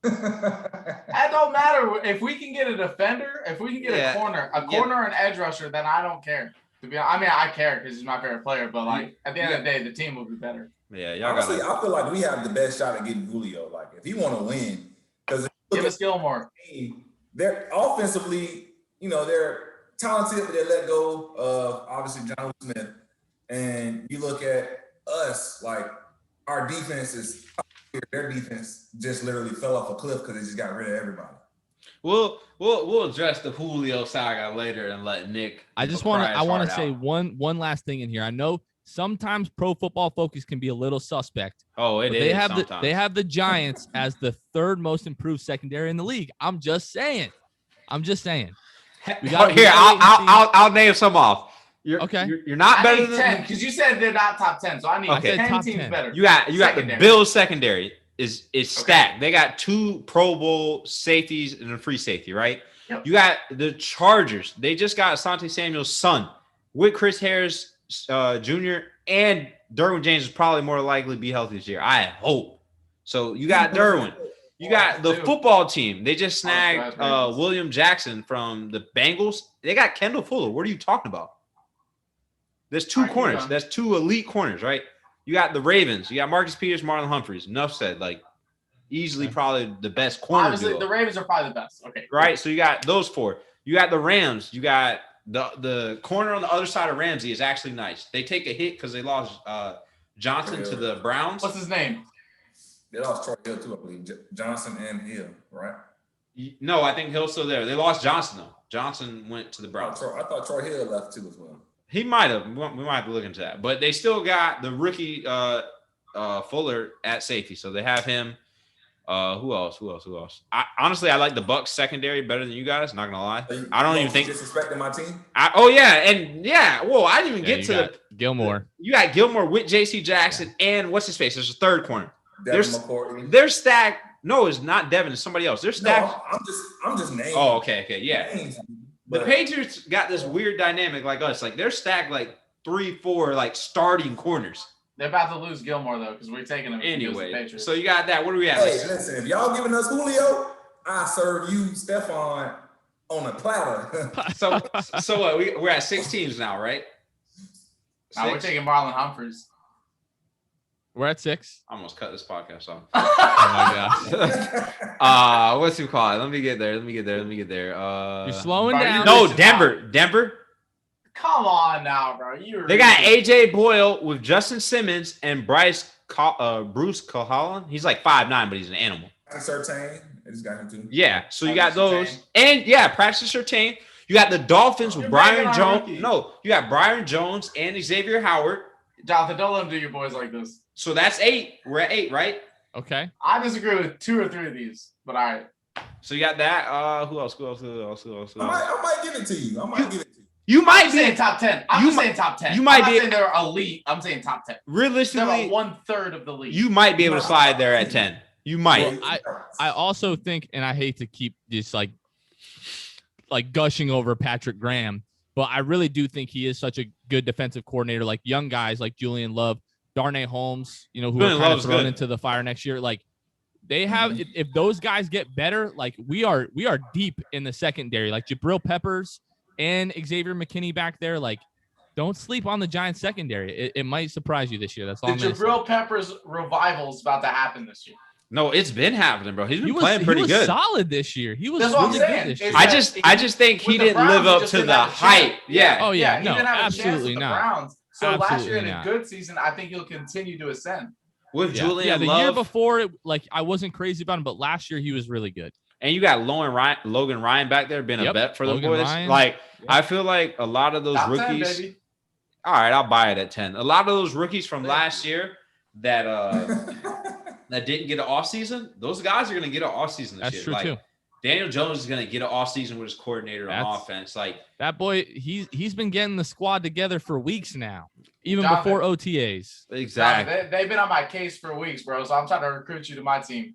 That don't matter. If we can get a defender, if we can get a corner, and edge rusher, then I don't care. To be honest, I mean, I care because he's my favorite player, but like at the end of the day, the team will be better. Yeah, y'all honestly, I feel like we have the best shot at getting Julio. Like if he want to win, because give us Gilmore. They're offensively, they're talented, but they let go of obviously Jonathan Smith. And you look at us, like our defense is their defense just literally fell off a cliff because they just got rid of everybody. We'll address the Julio saga later and let Nick. I want to say one last thing in here. I know sometimes Pro Football Focus can be a little suspect. Oh, it is. They have the Giants as the 3rd most improved secondary in the league. I'm just saying. Here, I'll name some off. You're not better than 10 because you said they're not top 10, so I need 10 teams better. You got the Bills secondary is stacked. They got 2 Pro Bowl safeties and a free safety, right? Yep. You got the Chargers. They just got Asante Samuel's son with Chris Harris Jr. and Derwin James is probably more likely to be healthy this year. I hope. So you got Derwin. You got the football team. They just snagged William Jackson from the Bengals. They got Kendall Fuller. What are you talking about? There's 2 corners. That's 2 elite corners, right? You got the Ravens. You got Marcus Peters, Marlon Humphreys. Enough said. Like, easily probably the best corner. Obviously, the Ravens are probably the best. Okay. Right? So you got those 4. You got the Rams. You got the corner on the other side of Ramsey is actually nice. They take a hit because they lost Johnson to the Browns. What's his name? They lost Troy Hill too, I believe. Johnson and Hill, right? No, I think Hill's still there. They lost Johnson though. Johnson went to the Browns. I thought Troy Hill left too as well. He might have. We might have to look into that. But they still got the rookie Fuller at safety, so they have him. Who else? Honestly, I like the Bucs secondary better than you guys. Not gonna lie. I don't even think disrespecting my team. Well, I didn't even get to the Gilmore. You got Gilmore with J.C. Jackson and what's his face? There's a 3rd corner. They're stacked. No, it's not Devin. It's somebody else. They're stacked. No, I'm just naming. Oh, okay, yeah. Names, the Patriots got this weird dynamic like us. Like they're stacked like 3-4 like starting corners. They're about to lose Gilmore though because we're taking him anyway. So you got that. What are we at? Hey, listen, if y'all giving us Julio, I serve you Stephon on a platter. so what? We're at 6 teams now, right? Now we're taking Marlon Humphreys. We're at 6. I almost cut this podcast off. Oh my gosh. What's it called? Let me get there. You're slowing down. No, Denver. Come on now, bro. They got AJ Boyle with Justin Simmons and Bruce Cahalan. He's like 5'9", but he's an animal. Surtain. I just got him too. Yeah, so you got those. And Practice Surtain. You got the Dolphins with Byron Jones. No, you got Byron Jones and Xavier Howard. Jonathan, don't let them do your boys like this. So that's 8. We're at 8, right? Okay. I disagree with 2 or 3 of these, but all right. So you got that. Who else? I might give it to you. You might be saying top 10. I'm just saying top 10. You might be saying they're elite. I'm saying top 10. Realistically, they're 1/3 of the league. You might be able to slide there at 10. You might. Well, I also think, and I hate to keep just like gushing over Patrick Graham, but I really do think he is such a good defensive coordinator. Like young guys like Julian Love, Darnay Holmes, who are kind of thrown into the fire next year. Like They have if those guys get better, like we are deep in the secondary. Like Jabril Peppers and Xavier McKinney back there. Like, don't sleep on the Giants secondary. It might surprise you this year. That's all. The Jabril Peppers revival is about to happen this year. No, it's been happening, bro. He's been playing pretty good. He was solid this year. He was really good this year. I just think he didn't live up to the hype. Yeah. Oh yeah. He No, didn't have absolutely a chance with the not. Browns. So Absolutely last year in a not. good season, I think he'll continue to ascend. With Julian the Love, year before, I wasn't crazy about him, but last year he was really good. and you got Logan Ryan back there, being a vet for the boys. Ryan. Like, I feel like a lot of those Top 10, rookies. baby. All right, I'll buy it at 10. A lot of those rookies from last year that that didn't get an offseason, those guys are going to get an offseason this year. That's true too. Daniel Jones is going to get an offseason with his coordinator on offense. Like, that boy, he's been getting the squad together for weeks now, even Jonathan, before OTAs. exactly. They've been on my case for weeks, bro. So I'm trying to recruit you to my team.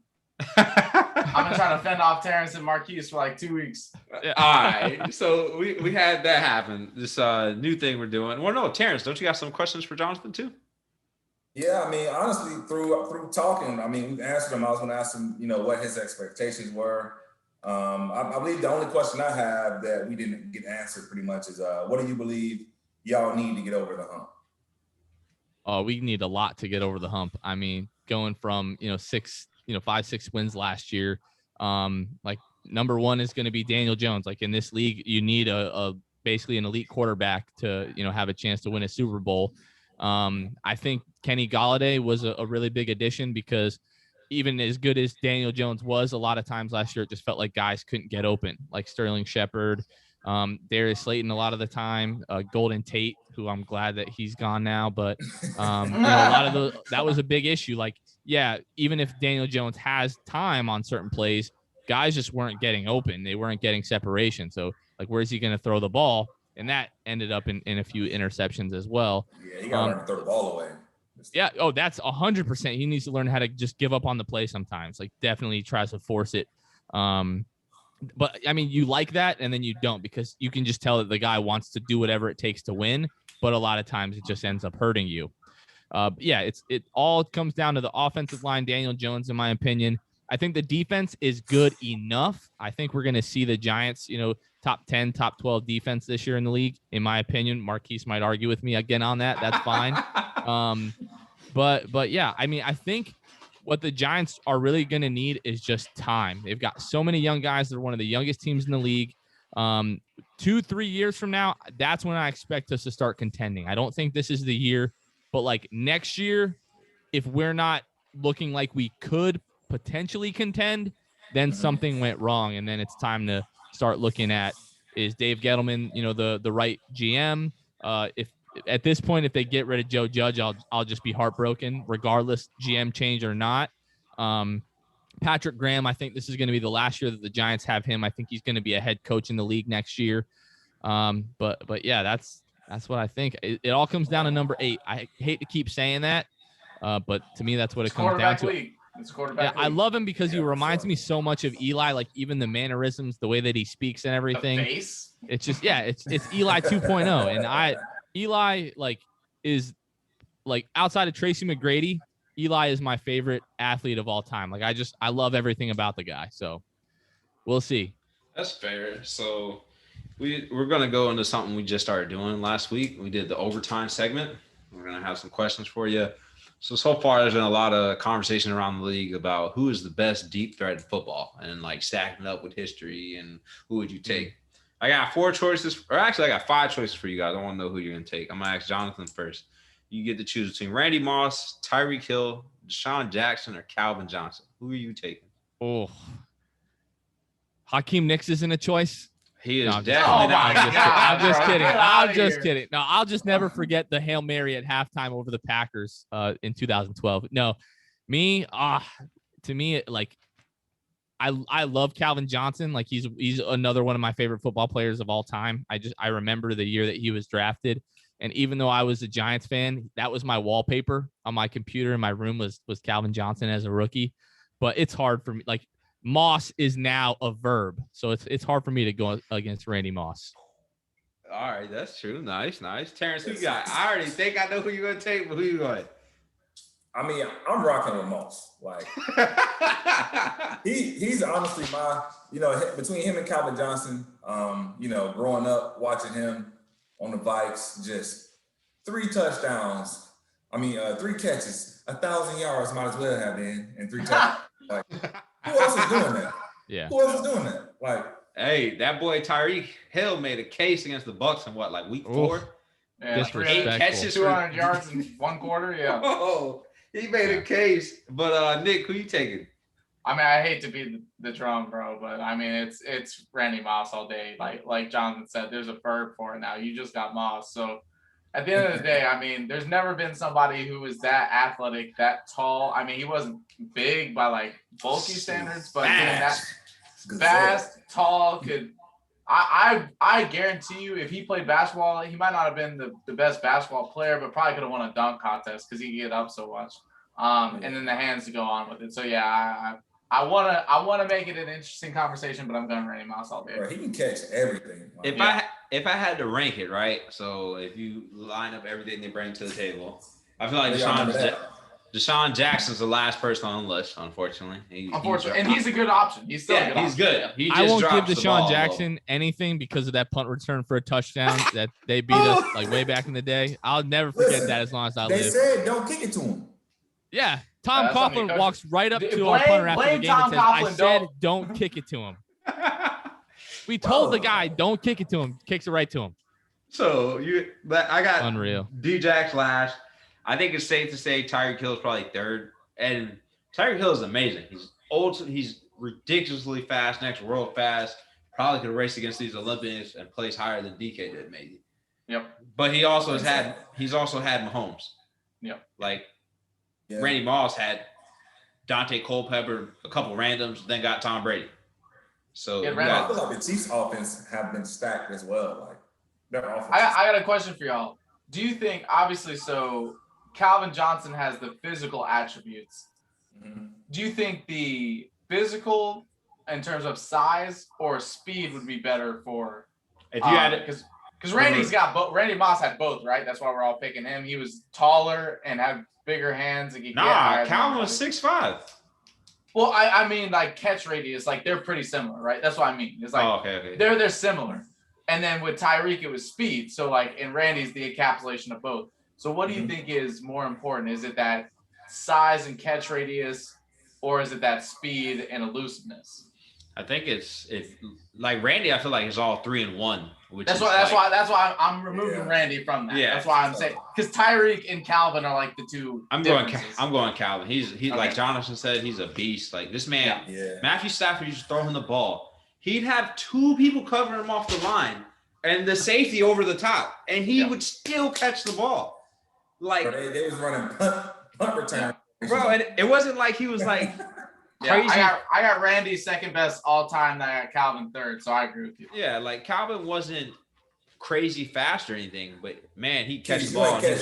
I've been trying to fend off Terrance and Marquise for like 2 weeks. All right. So we had that happen. This new thing we're doing. Well, no, Terrance, don't you got some questions for Jonathan too? Yeah, I mean, honestly, through talking, I mean, we've answered them. I was going to ask him, what his expectations were. I believe the only question I have that we didn't get answered pretty much is, what do you believe y'all need to get over the hump? Oh, we need a lot to get over the hump. I mean, going from 5-6 wins last year. Like number one is going to be Daniel Jones. Like in this league, you need a basically an elite quarterback to have a chance to win a Super Bowl. I think Kenny Golladay was a really big addition because even as good as Daniel Jones was, a lot of times last year it just felt like guys couldn't get open, like Sterling Shepard, Darius Slayton a lot of the time, Golden Tate, who I'm glad that he's gone now, but a lot of that was a big issue. Like, yeah, even if Daniel Jones has time on certain plays, guys just weren't getting open. They weren't getting separation. So, like, where's he going to throw the ball? And that ended up in a few interceptions as well. Yeah, he got to learn to throw the ball away. Yeah. Oh, that's 100%. He needs to learn how to just give up on the play sometimes. Like, definitely tries to force it. But I mean, you like that, and then you don't, because you can just tell that the guy wants to do whatever it takes to win. But a lot of times it just ends up hurting you. Yeah, it all comes down to the offensive line. Daniel Jones, in my opinion. I think the defense is good enough. I think we're going to see the Giants, top 10, top 12 defense this year in the league. In my opinion, Marquise might argue with me again on that. That's fine. But yeah, I mean, I think what the Giants are really going to need is just time. They've got so many young guys. They're one of the youngest teams in the league. 2-3 years from now, that's when I expect us to start contending. I don't think this is the year, but like next year, if we're not looking like we could potentially contend, then something went wrong. And then it's time to start looking at, is Dave Gettleman, the right GM? If at this point, if they get rid of Joe Judge, I'll just be heartbroken, regardless GM change or not. Patrick Graham, I think this is going to be the last year that the Giants have him. I think he's going to be a head coach in the league next year. But yeah, that's what I think. It all comes down to number 8. I hate to keep saying that, but to me, that's what it comes down to. It's quarterback league. I love him because he reminds me so much of Eli, like even the mannerisms, the way that he speaks and everything. The face? It's just, yeah, it's Eli 2.0. And Eli is outside of Tracy McGrady, Eli is my favorite athlete of all time. Like I love everything about the guy. So we'll see. That's fair. So we're going to go into something we just started doing last week. We did the overtime segment. We're going to have some questions for you. So far, there's been a lot of conversation around the league about who is the best deep threat in football and like stacking up with history and who would you take. I got 4 choices, or actually I got 5 choices for you guys. I want to know who you're going to take. I'm going to ask Jonathan first. You get to choose between Randy Moss, Tyreek Hill, Deshaun Jackson, or Calvin Johnson. Who are you taking? Oh, Hakeem Nicks isn't a choice. He is definitely not. I'm just kidding. No, I'll just never forget the Hail Mary at halftime over the Packers in 2012. No, to me, like I love Calvin Johnson. Like he's another one of my favorite football players of all time. I remember the year that he was drafted. And even though I was a Giants fan, that was my wallpaper on my computer in my room was Calvin Johnson as a rookie. But it's hard for me. Like Moss is now a verb, so it's hard for me to go against Randy Moss. All right, that's true. Nice. Terrance, who you got? I already think I know who you're going to take, but who you going? I mean, I'm rocking with Moss. Like, he's honestly my, between him and Calvin Johnson, growing up, watching him on the Vikes, just 3 touchdowns. I mean, 3 catches, 1,000 yards might as well have been, and 3 touchdowns. Like, who else is doing that? Yeah. Who else is doing that? Like, hey, that boy Tyreek Hill made a case against the Bucs in week 4? Yeah, 8 catches, 200 yards in 1 quarter. Yeah. Oh, he made a case. But Nick, who you taking? I mean, I hate to be the drum, bro, but I mean, it's Randy Moss all day. Like Jonathan said, there's a verb for it now. You just got Moss. So at the end of the day, I mean, there's never been somebody who was that athletic, that tall. I mean, he wasn't big by like bulky standards, but that fast, tall, could. I guarantee you, if he played basketball, he might not have been the best basketball player, but probably could have won a dunk contest because he could get up so much. And then the hands to go on with it. So yeah, I wanna make it an interesting conversation, but I'm going Randy Moss all day. Bro, he can catch everything. If I had to rank it, right? So if you line up everything they bring to the table, I feel like Deshaun Jackson's the last person on the list, unfortunately. And he's a good option. He's still a good option. Good. He just I won't give drops the Deshaun ball, Jackson anything because of that punt return for a touchdown that they beat us like way back in the day. I'll never forget that as long as I live. They said don't kick it to him. Yeah. Tom Coughlin walks right up to our punter after the game and says, I said don't kick it to him. We told the guy, don't kick it to him. Kicks it right to him. So I got unreal. D-Jack Flash. I think it's safe to say Tyreek Hill is probably 3rd. And Tyreek Hill is amazing. He's old. He's ridiculously fast, next world fast. Probably could race against these Olympians and place higher than DK did, maybe. Yep. But he's also had Mahomes. Yep. Like Randy Moss had Dante Culpepper, a couple randoms, then got Tom Brady. So I feel like the Chiefs' offense have been stacked as well. Like their offense. I got a question for y'all. Do you think, obviously, so Calvin Johnson has the physical attributes. Mm-hmm. Do you think the physical in terms of size or speed would be better for if you had it? Because Randy's got both. Randy Moss had both, right? That's why we're all picking him. He was taller and had bigger hands. And Calvin was 6'5". Well, I mean, like catch radius, like they're pretty similar, right? That's what I mean. It's like okay. They're similar. And then with Tyreek, it was speed. So like in Randy's the encapsulation of both. So what do you think is more important? Is it that size and catch radius, or is it that speed and elusiveness? I think it's like Randy. I feel like it's all 3 in 1. That's why I'm removing Randy from that. Yeah, that's why I'm saying because Tyreek and Calvin are like the two. I'm going Calvin. He's okay. Like Jonathan said, he's a beast. Like this man, Matthew Stafford, you just throw him the ball. He'd have 2 people covering him off the line and the safety over the top, and he would still catch the ball. Like they was running punt return, bro. And it wasn't like he was like crazy. I got Randy second best all time. I got Calvin 3rd, so I agree with you. Yeah, like Calvin wasn't crazy fast or anything, but man, he catch the ball. I'm gonna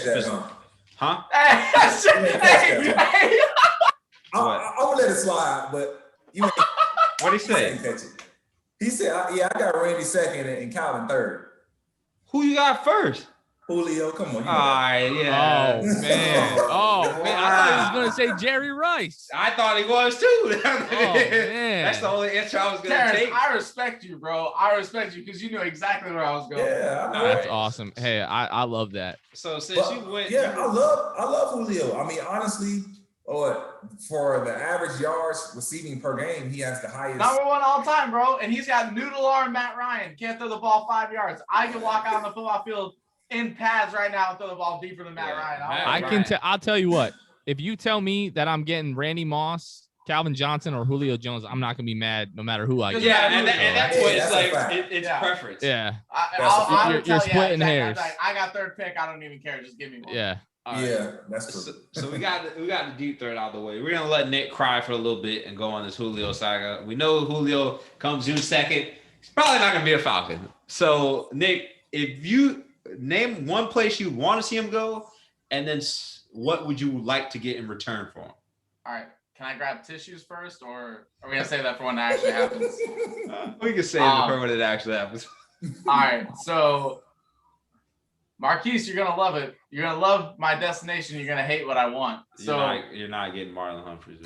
let it slide, but you. What'd he say? He said, I got Randy 2nd and Calvin 3rd. Who you got first? Julio, come on. All right, yeah. Oh, man. I thought he was going to say Jerry Rice. I thought he was, too. Man. That's the only answer I was going to take. I respect you, bro. I respect you because you knew exactly where I was going. Yeah. That's awesome. Hey, I love that. So, since you went... Yeah, I love Julio. I mean, honestly... for the average yards receiving per game, he has the highest. Number 1 all time, bro. And he's got noodle arm Matt Ryan. Can't throw the ball 5 yards. I can walk out on the football field in pads right now and throw the ball deeper than Matt Ryan. I'll tell you what. If you tell me that I'm getting Randy Moss, Calvin Johnson, or Julio Jones, I'm not gonna be mad no matter who I get. Yeah, and that's what it's like. It's preference. Yeah. You're splitting hairs. I got 3rd pick. I don't even care. Just give me one. Yeah. That's true. So we got the deep threat out of the way. We're gonna let Nick cry for a little bit and go on this Julio saga. We know Julio comes June 2nd. He's probably not gonna be a Falcon. So Nick, if you name one place you want to see him go, and then what would you like to get in return for him? All right. Can I grab tissues first, or are we gonna save that for when it actually happens? We can save it for when it actually happens. All right. So Marquise, you're gonna love it. You're gonna love my destination. You're gonna hate what I want. So you're not getting Marlon Humphreys.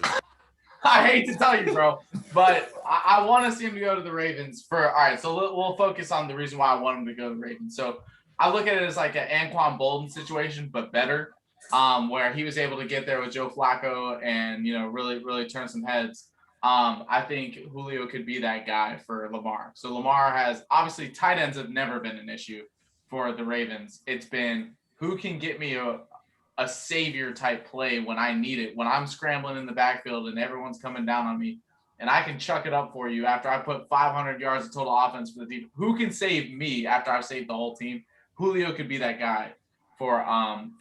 I hate to tell you, bro, but I want to see him to go to the Ravens for. All right, so we'll focus on the reason why I want him to go to the Ravens. So I look at it as like an Anquan Bolden situation, but better, where he was able to get there with Joe Flacco and really turn some heads. I think Julio could be that guy for Lamar. So Lamar has obviously tight ends have never been an issue for the Ravens. It's been who can get me a savior type play when I need it, when I'm scrambling in the backfield and everyone's coming down on me, and I can chuck it up for you after I put 500 yards of total offense for the team. Who can save me after I've saved the whole team? Julio could be that guy for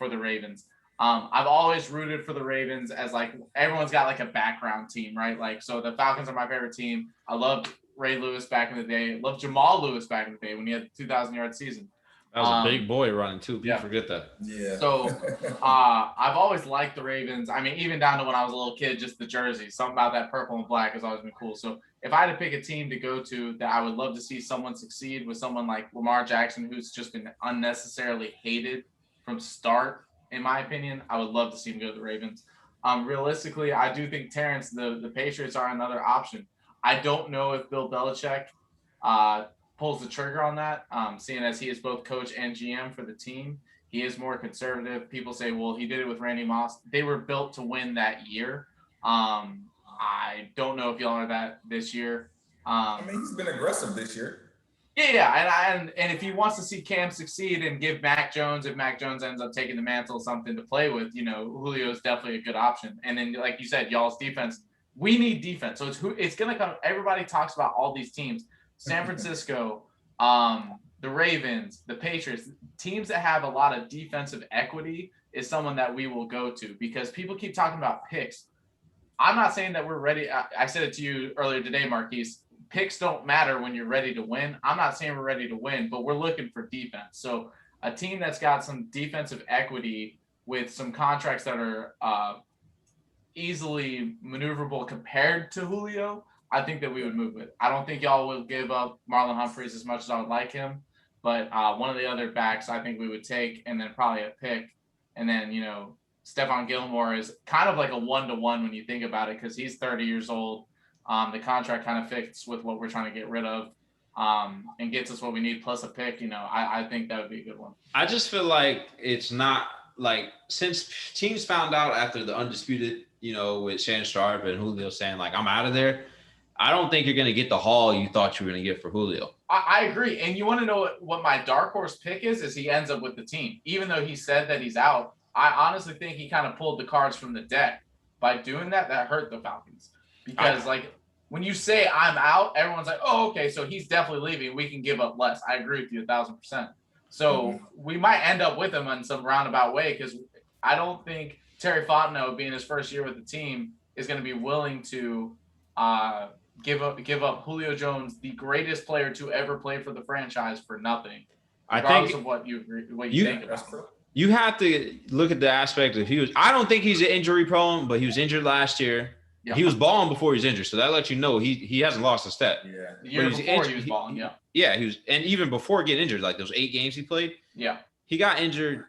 the Ravens. I've always rooted for the Ravens as like everyone's got like a background team, right? Like, so the Falcons are my favorite team. I loved Ray Lewis back in the day. I loved Jamal Lewis back in the day when he had the 2,000-yard season. That was a big boy running too. People forget that. Yeah. So I've always liked the Ravens. I mean, even down to when I was a little kid, just the jersey. Something about that purple and black has always been cool. So if I had to pick a team to go to that I would love to see someone succeed with someone like Lamar Jackson, who's just been unnecessarily hated from start, in my opinion, I would love to see him go to the Ravens. Realistically, I do think Terrance, the Patriots are another option. I don't know if Bill Belichick pulls the trigger on that, seeing as he is both coach and GM for the team. He is more conservative. People say, well, he did it with Randy Moss. They were built to win that year. I don't know if y'all are that this year. I mean, he's been aggressive this year. Yeah, and if he wants to see Cam succeed and give Mac Jones, if Mac Jones ends up taking the mantle, something to play with, Julio is definitely a good option. And then, like you said, y'all's defense, we need defense. So it's going to come. Everybody talks about all these teams. San Francisco, the Ravens, the Patriots, teams that have a lot of defensive equity is someone that we will go to because people keep talking about picks. I'm not saying that we're ready. I said it to you earlier today, Marquise. Picks don't matter when you're ready to win. I'm not saying we're ready to win, but we're looking for defense. So a team that's got some defensive equity with some contracts that are easily maneuverable compared to Julio, I think that we would move with. I don't think y'all will give up Marlon Humphreys as much as I would like him, but one of the other backs I think we would take, and then probably a pick. And then, Stephon Gilmore is kind of like a 1-to-1 when you think about it because he's 30 years old. The contract kind of fits with what we're trying to get rid of and gets us what we need plus a pick. I think that would be a good one. I just feel like it's not like since teams found out after the Undisputed, with Shannon Sharpe and Julio saying like, I'm out of there. I don't think you're going to get the haul you thought you were going to get for Julio. I agree. And you want to know what my dark horse pick is he ends up with the team. Even though he said that he's out, I honestly think he kind of pulled the cards from the deck. By doing that hurt the Falcons. Because, when you say I'm out, everyone's like, oh, okay, so he's definitely leaving. We can give up less. I agree with you 1,000%. So we might end up with him in some roundabout way because I don't think Terry Fontenot, being his first year with the team, is going to be willing to give up Julio Jones, the greatest player to ever play for the franchise, for nothing. Regardless of what you think about him. You have to look at the aspect of I don't think he's injury prone, but he was injured last year. Yeah. He was balling before he was injured, so that lets you know he hasn't lost a step. Yeah, the year before he was balling. Yeah. Yeah, he was, and even before getting injured, like those 8 games he played. Yeah. He got injured.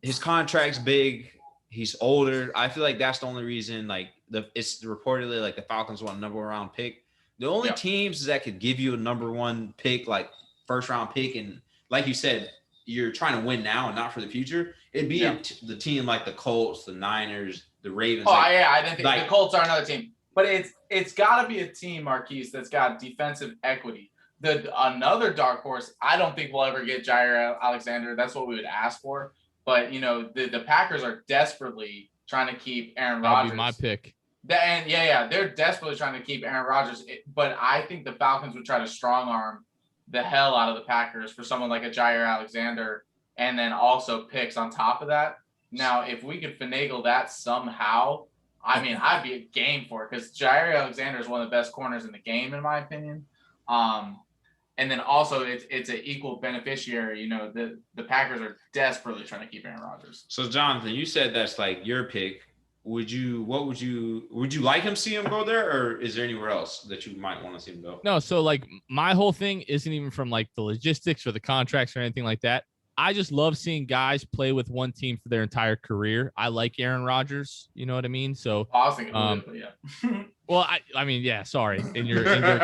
His contract's big. He's older. I feel like that's the only reason. Like it's reportedly like the Falcons want a number 1 round pick. The only teams that could give you a number 1 pick, like first round pick, and like you said, you're trying to win now and not for the future. It'd be the team like the Colts, the Niners, the Ravens. Oh, I didn't think the Colts are another team. But it's got to be a team, Marquise, that's got defensive equity. Another dark horse, I don't think we'll ever get Jair Alexander. That's what we would ask for. But, the Packers are desperately trying to keep Aaron Rodgers. That would be my pick. They're desperately trying to keep Aaron Rodgers. But I think the Falcons would try to strong-arm the hell out of the Packers for someone like a Jair Alexander and then also picks on top of that. Now, if we could finagle that somehow, I mean, I'd be a game for it because Jair Alexander is one of the best corners in the game, in my opinion. And then also it's an equal beneficiary. The Packers are desperately trying to keep Aaron Rodgers. So, Jonathan, you said that's like your pick. Would you like him to see him go there, or is there anywhere else that you might want to see him go? No, so like my whole thing isn't even from like the logistics or the contracts or anything like that. I just love seeing guys play with one team for their entire career. I like Aaron Rodgers. You know what I mean? So, I was thinking Julio, but yeah. well, I mean, yeah, sorry. In your case.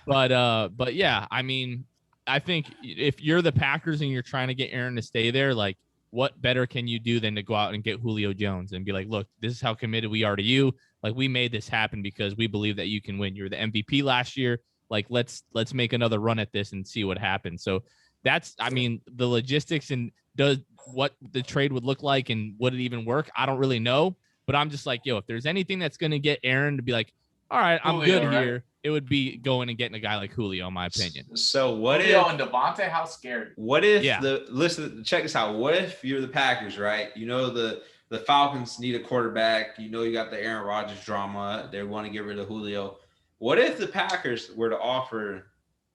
But yeah, I mean, I think if you're the Packers and you're trying to get Aaron to stay there, like, what better can you do than to go out and get Julio Jones and be like, look, this is how committed we are to you. Like, we made this happen because we believe that you can win. You're the MVP last year. Like, let's make another run at this and see what happens. So that's, I mean, the logistics and does what the trade would look like and would it even work? I don't really know, but I'm just like, yo, if there's anything that's going to get Aaron to be like, all right, I'm Julio, good right? here, it would be going and getting a guy like Julio, in my opinion. So what Julio if and Devontae? How scary? What if listen, check this out. What if you're the Packers, right? You know the Falcons need a quarterback. You know you got the Aaron Rodgers drama. They want to get rid of Julio. What if the Packers were to offer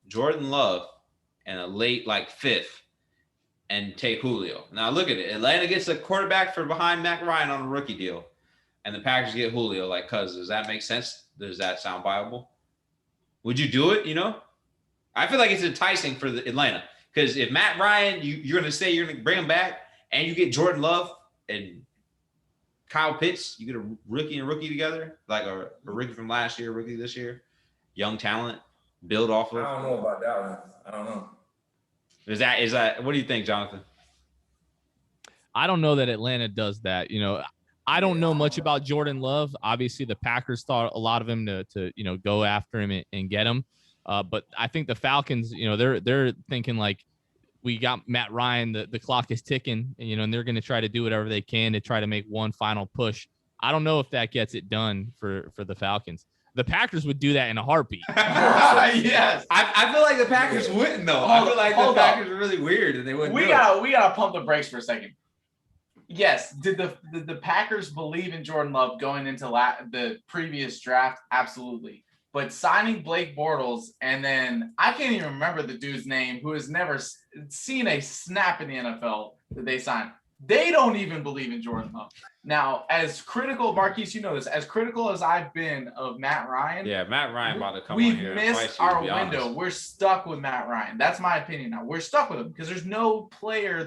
Jordan Love and a late like fifth and take Julio? Now look at it. Atlanta gets a quarterback for behind Matt Ryan on a rookie deal, and the Packers get Julio. Like, cuz does that make sense? Does that sound viable? Would you do it? You know, I feel like it's enticing for the Atlanta because if Matt Ryan, you're going to say you're going to bring him back, and you get Jordan Love and Kyle Pitts, you get a rookie and rookie together, like a rookie from last year, rookie this year, young talent, build off of. I don't know about that one. I don't know. Is that what do you think, Jonathan? I don't know that Atlanta does that. You know, I don't know much about Jordan Love. Obviously, the Packers thought a lot of him to you know, go after him and get him. But I think the Falcons, you know, they're thinking like, we got Matt Ryan, the clock is ticking, and, you know, and they're going to try to do whatever they can to try to make one final push. I don't know if that gets it done for the Falcons. The Packers would do that in a heartbeat. Yes. I feel like the Packers wouldn't though. I feel like the Packers are really weird and they wouldn't. We gotta pump the brakes for a second. Yes, did the Packers believe in Jordan Love going into the previous draft? Absolutely. But signing Blake Bortles, and then I can't even remember the dude's name, who has never seen a snap in the NFL that they signed. They don't even believe in Jordan Love. Now, as critical, Marquise, you know this, as critical as I've been of Matt Ryan. Yeah, Matt Ryan about to come on We've here. missed our window. We're stuck with Matt Ryan. That's my opinion now. We're stuck with him because there's no player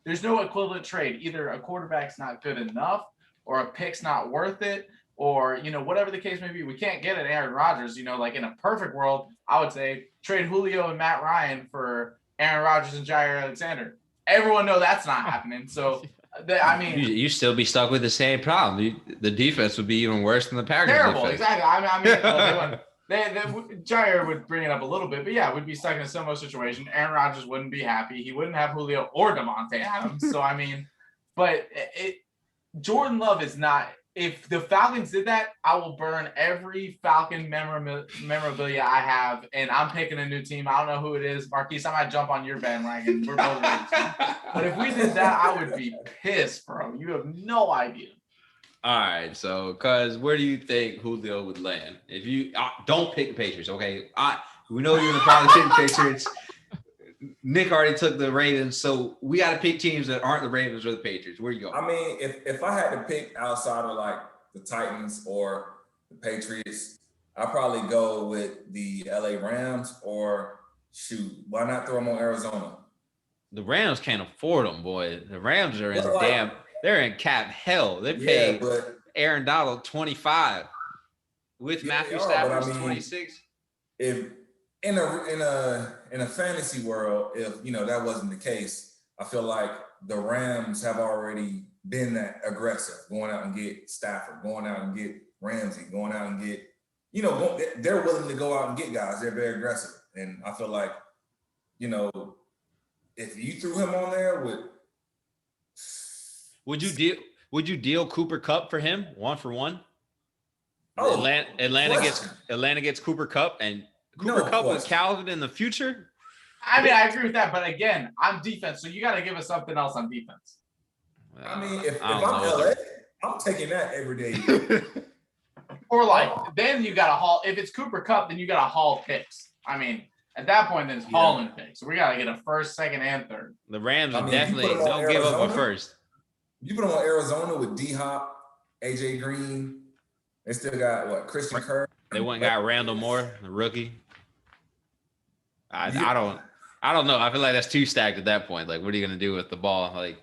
there's no equivalent trade. Either a quarterback's not good enough or a pick's not worth it, or, you know, whatever the case may be. We can't get an Aaron Rodgers. You know, like in a perfect world, I would say trade Julio and Matt Ryan for Aaron Rodgers and Jair Alexander. Everyone know that's not happening. So, I mean, you still be stuck with the same problem. The defense would be even worse than the Packers. Terrible, defense. exactly. I mean, Jair would bring it up a little bit, but yeah, we'd be stuck in a similar situation. Aaron Rodgers wouldn't be happy. He wouldn't have Julio or Devontae Adams. So, I mean, but Jordan Love is not. If the Falcons did that, I will burn every Falcon memorabilia I have, and I'm picking a new team. I don't know who it is. Marquise, I might jump on your bandwagon. We're both but if we did that, I would be pissed, bro. You have no idea. All right, so because where do you think Julio would land? If you don't pick the Patriots, okay? We know you're gonna probably pick the Patriots. Nick already took the Ravens, so we got to pick teams that aren't the Ravens or the Patriots. Where you go? I mean, if I had to pick outside of like the Titans or the Patriots, I'd probably go with the LA Rams, or shoot, why not throw them on Arizona? The Rams can't afford them, boy. The Rams are they're in cap hell. They paid Aaron Donald 25 with Matthew Stafford's 26. If in a fantasy world, if you know that wasn't the case, I feel like the Rams have already been that aggressive, going out and get Stafford, going out and get Ramsey, going out and get, you know, they're willing to go out and get guys. They're very aggressive, and I feel like, you know, if you threw him on there would you deal Cooper Kupp for him 1-for-1? Oh, Atlanta gets Cooper Kupp, and Cooper Kupp with Calvin in the future. I mean, I agree with that, but again, I'm defense, so you got to give us something else on defense. I mean, if I'm LA, I'm taking that every day. Or like, then you got to haul. If it's Cooper Kupp, then you got to haul picks. I mean, at that point, then it's hauling picks. So we got to get a first, second, and third. The Rams definitely don't give up a first. You put them on Arizona with D-Hop, AJ Green. They still got Christian Kirk. They went and got Randall Moore, the rookie. I I don't know. I feel like that's too stacked at that point. Like, what are you gonna do with the ball? Like,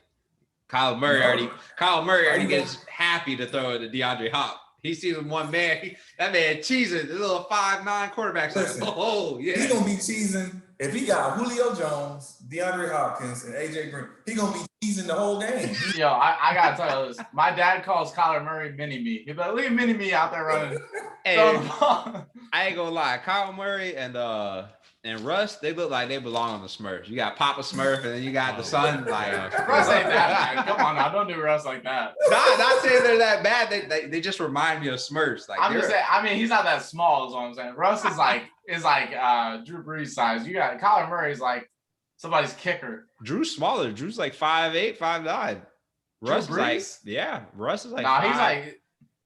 Kyle Murray already gets happy to throw it to DeAndre Hop. He sees him one man. That man cheesing. The little 5'9" quarterback's Listen, like, oh yeah. He's gonna be cheesing if he got Julio Jones, DeAndre Hopkins, and AJ Green. He gonna be cheesing the whole game. Yo, I gotta tell you this. My dad calls Kyler Murray Mini Me. He's like, look at Mini Me out there running. Hey, I ain't gonna lie. Kyle Murray and Russ, they look like they belong on the Smurfs. You got Papa Smurf, and then you got the son. Like Russ ain't that bad. Come on now, don't do Russ like that. Not saying they're that bad. They just remind me of Smurfs. Like I'm just saying. I mean, he's not that small. Is what I'm saying. Russ is like Drew Brees size. You got Kyler Murray is like somebody's kicker. Drew's smaller. Drew's like 5'8", 5'9". Russ is like Russ is like. Nah, he's like.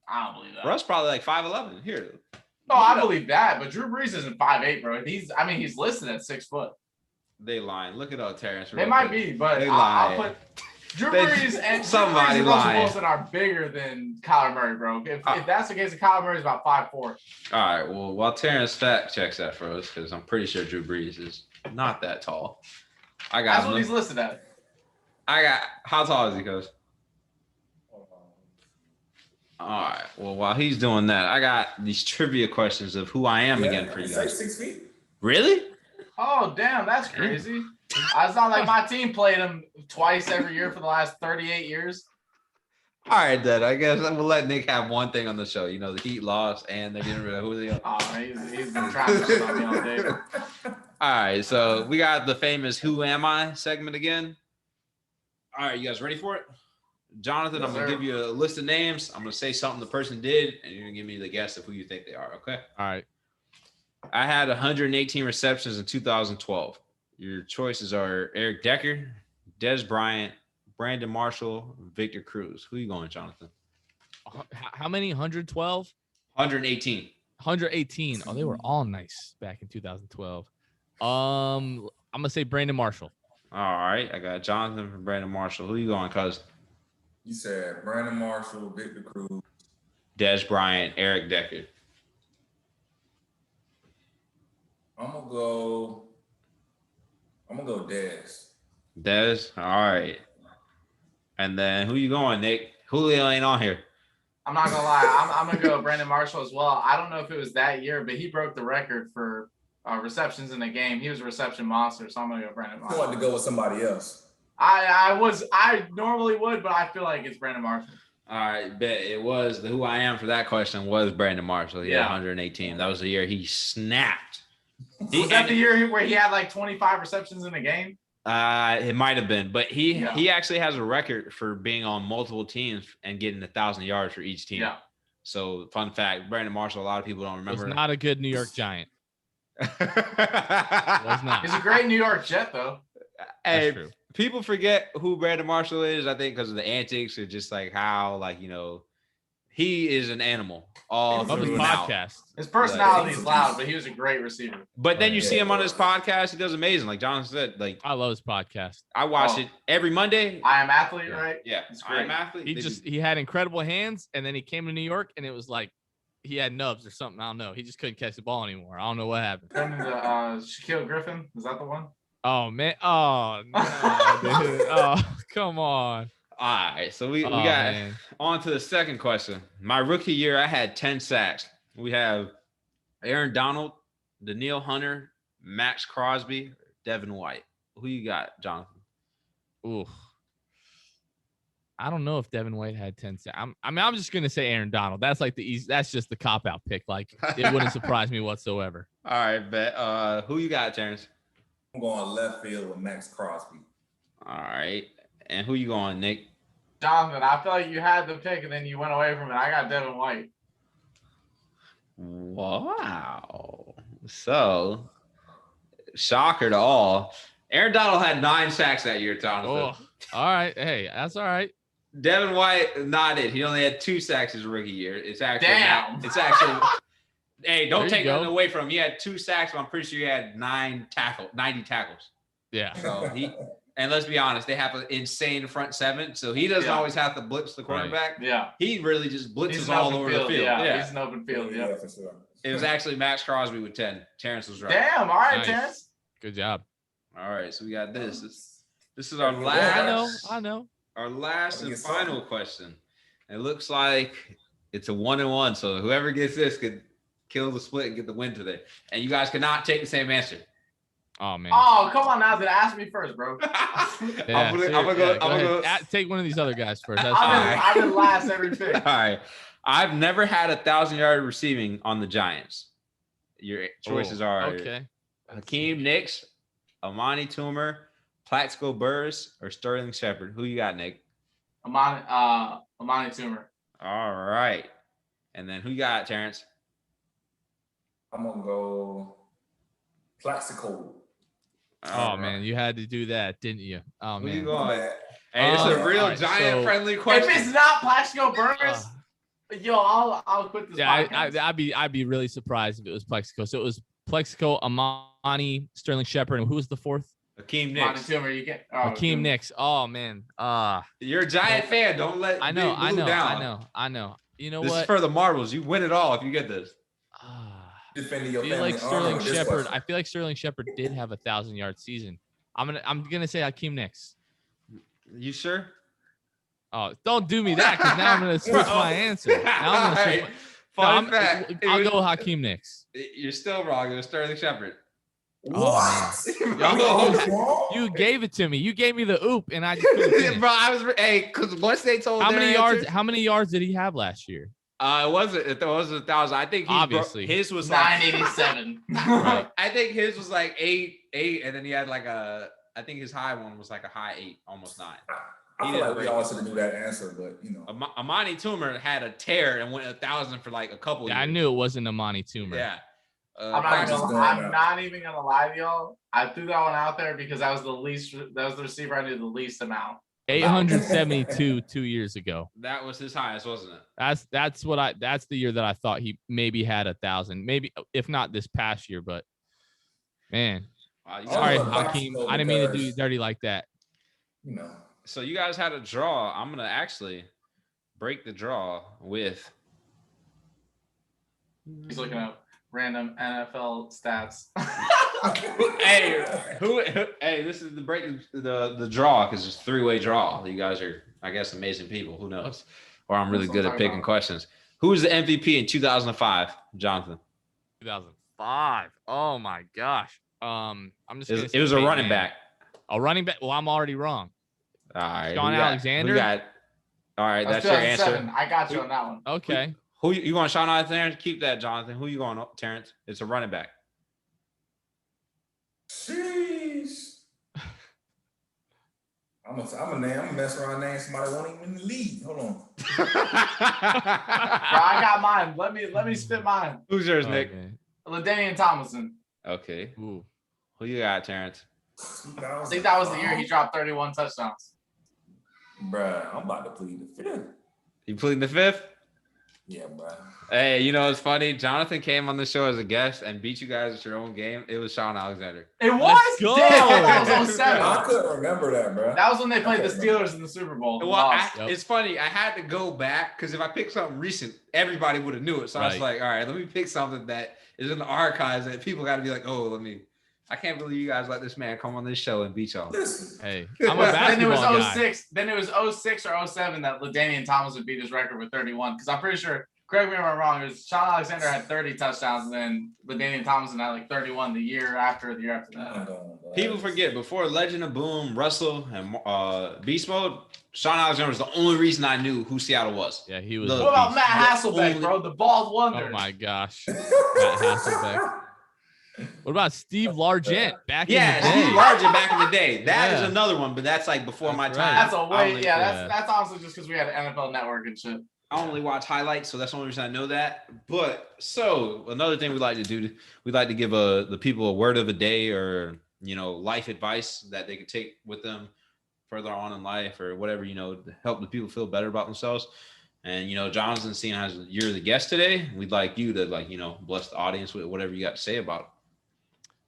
I don't believe that. Russ probably like 5'11". Here. Oh, I believe that, but Drew Brees isn't 5'8", bro. He's listed at 6 foot. They lying. Look at Terrance. They might be, but I'll put Drew Brees and somebody Russell Wilson are bigger than Kyler Murray, bro. If that's the case, Kyler Murray's about 5'4". All right. Well, while Terrance fact checks that for us, because I'm pretty sure Drew Brees is not that tall. That's what he's listed at. How tall is he, Coach? All right. Well, while he's doing that, I got these trivia questions of who I am again for you guys. Like 6 feet. Really? Oh, damn, that's crazy. It's not like my team played him twice every year for the last 38 years. All right, then. I guess I'm gonna let Nick have one thing on the show. You know, the Heat lost, and they're getting rid of Julio. Oh, he's been trying to shit on me all day. All right, so we got the famous "Who Am I" segment again. All right, you guys ready for it? Jonathan, I'm going to give you a list of names. I'm going to say something the person did, and you're going to give me the guess of who you think they are, okay? All right. I had 118 receptions in 2012. Your choices are Eric Decker, Des Bryant, Brandon Marshall, Victor Cruz. Who are you going, Jonathan? How many? 112? 118. 118. Oh, they were all nice back in 2012. I'm going to say Brandon Marshall. All right. I got Jonathan from Brandon Marshall. Who are you going, cuz? You said Brandon Marshall, Victor Cruz, Des Bryant, Eric Decker. I'm gonna go Des. Des. All right. And then who you going, Nick? Julio ain't on here. I'm not gonna lie. I'm gonna go Brandon Marshall as well. I don't know if it was that year, but he broke the record for receptions in the game. He was a reception monster, so I'm gonna go Brandon Marshall. I wanted to go with somebody else. I normally would, but I feel like it's Brandon Marshall. All right, bet it was the who I am for that question was Brandon Marshall. He had 118. That was the year he snapped. Was that the year where he had like 25 receptions in a game? It might have been, but he actually has a record for being on multiple teams and getting 1,000 yards for each team. Yeah. So, fun fact: Brandon Marshall. A lot of people don't remember. Was not a good New York Giant. Was not. He's a great New York Jet, though. Hey, That's true. People forget who Brandon Marshall is, I think, because of the antics or just like how, like, he is an animal all Love his through and out. podcast. His personality is loud, but he was a great receiver. But then you see him on his podcast, he does amazing. Like Jonathan said, like I love his podcast. I watch it every Monday. I Am Athlete, right? Yeah, It's I Am great. Athlete. He had incredible hands, and then he came to New York, and it was like he had nubs or something. I don't know. He just couldn't catch the ball anymore. I don't know what happened. Turned into Shaquille Griffin. Is that the one? Oh man! Oh no, dude! Oh, come on! All right, so we got on to the second question. My rookie year, I had 10 sacks. We have Aaron Donald, Daniil Hunter, Max Crosby, Devin White. Who you got, Jonathan? Ooh, I don't know if Devin White had 10 sacks. I'm just gonna say Aaron Donald. That's like the easy. That's just the cop out pick. Like it wouldn't surprise me whatsoever. All right, bet. Who you got, Terrance? I'm going left field with Max Crosby. All right, and who you going, Nick? Jonathan, I feel like you had the pick and then you went away from it. I got Devin White. Wow. So, shocker to all. Aaron Donald had 9 sacks that year, Jonathan. Oh, all right. Hey, that's all right. Devin White, not it. He only had 2 sacks his rookie year. It's actually Damn. It's actually hey, don't take go. nothing away from him. He had 2 sacks, but I'm pretty sure he had 90 tackles. Yeah. So and let's be honest, they have an insane front seven, so he doesn't always have to blitz the quarterback. Yeah. He really just blitzes all over the field. Yeah, he's an open field. Yeah, for sure. It was actually Max Crosby with 10. Terrance was right. Damn. All right, Nice. Terrance. Good job. All All right, so we got this. This is our last. I know. Our last and final question. It looks like it's a 1-1. So whoever gets this could kill the split and get the win today. And you guys cannot take the same answer. Oh man. Oh, come on now. Ask me first, bro. Yeah, I'm gonna go. Take one of these other guys first. I've been last every pick. All right. I've never had 1,000-yard receiving on the Giants. Your choices are Hakeem Nicks, Amani Toomer, Plaxico Burress, or Sterling Shepard. Who you got, Nick? Amani Toomer. All right. And then who you got, Terrance? I'm gonna go Plaxico. Oh man, you had to do that, didn't you? Oh Who man. you going? Hey, it's a real Giant-friendly question. If it's not Plaxico Burress, yo, I'll quit this podcast. I'd be really surprised if it was Plexico. So it was Plexico, Amani, Sterling Shepard, and who was the fourth? Hakeem Nicks. Hakeem Nicks. Oh man. You're a Giant fan. Don't let I know. You know this what? Is for the marbles. You win it all if you get this. Defending your I feel family like Sterling honor with Shepard. this I feel like Sterling Shepard did have 1,000-yard season. I'm gonna say Hakeem Nicks. You sure? Oh, don't do me that because now I'm gonna switch my answer. Now I'm gonna Fun fact. I'll go Hakeem Nicks. You're still wrong. It was Sterling Shepard. What? You gave it to me. You gave me the oop, and I just bro. I was because once they told how many yards did he have last year? It wasn't 1,000. I think obviously his was 987. Right. I think his was like 8, and then he had like I think his high one was like a high 8, almost 9. I feel like we all should have knew that answer, but you know. Amani Toomer had a tear and went 1,000 for like a couple years. I knew it wasn't Amani Toomer. Yeah. I'm not even gonna lie to y'all. I threw that one out there because that was the receiver I knew the least amount. 872 2 years ago. That was his highest, wasn't it? That's the year that I thought he maybe had 1,000, maybe if not this past year, but man. Sorry, Hakeem. I didn't mean to do you dirty like that. You know. So you guys had a draw. I'm gonna actually break the draw with. He's looking up random NFL stats. Hey, this is the break the draw because it's a 3-way draw. You guys are, I guess, amazing people. Who knows? Or I'm really good at picking questions. Who was the MVP in 2005, Jonathan? 2005. Oh my gosh. I'm just. It was a running back. A running back. Well, I'm already wrong. All right. Sean Alexander. All right, that's your answer. I got you on that one. Okay. Who you going, Sean Alexander? Keep that, Jonathan. Who you going, Terrance? It's a running back. Sheesh. I'm gonna mess around and name somebody who won't even in the league. Hold on. Bro, I got mine. Let me spit mine. Who's yours, Nick? LaDainian Tomlinson. Okay. Ooh. Who you got, Terrance? I think that was the year he dropped 31 touchdowns. Bruh, I'm about to plead the fifth. You pleading the fifth? Yeah, bruh. Hey, you know, it's funny. Jonathan came on the show as a guest and beat you guys at your own game. It was Sean Alexander. It was? Go. Damn, that was 07. I couldn't remember that, bro. That was when they played the Steelers in the Super Bowl. Well, it's funny. I had to go back because if I picked something recent, everybody would have knew it. So I was like, all right, let me pick something that is in the archives that people got to be like, oh, I can't believe you guys let this man come on this show and beat y'all. Hey, I'm a basketball guy. Then it was 06 or 07 that LaDainian Tomlinson beat his record with 31. Because I'm pretty sure, correct me if I'm wrong, it was Sean Alexander had 30 touchdowns, and then LaDainian Tomlinson had like 31 the year after that. People forget, before Legend of Boom, Russell, and Beast Mode, Sean Alexander was the only reason I knew who Seattle was. Yeah, he was. What about Matt Hasselbeck, bro? The bald wonder. Oh my gosh. Matt Hasselbeck. What about Steve Largent back in the day? Steve Largent back in the day. That is another one, but that's like before my time. That's a way. That's honestly just because we had an NFL Network and shit. I only watch highlights, so that's the only reason I know that. But so another thing we like to do, we like to give the people a word of the day or life advice that they could take with them further on in life or whatever, to help the people feel better about themselves. And Jonathan, seeing as you're the guest today, we'd like you to bless the audience with whatever you got to say about it.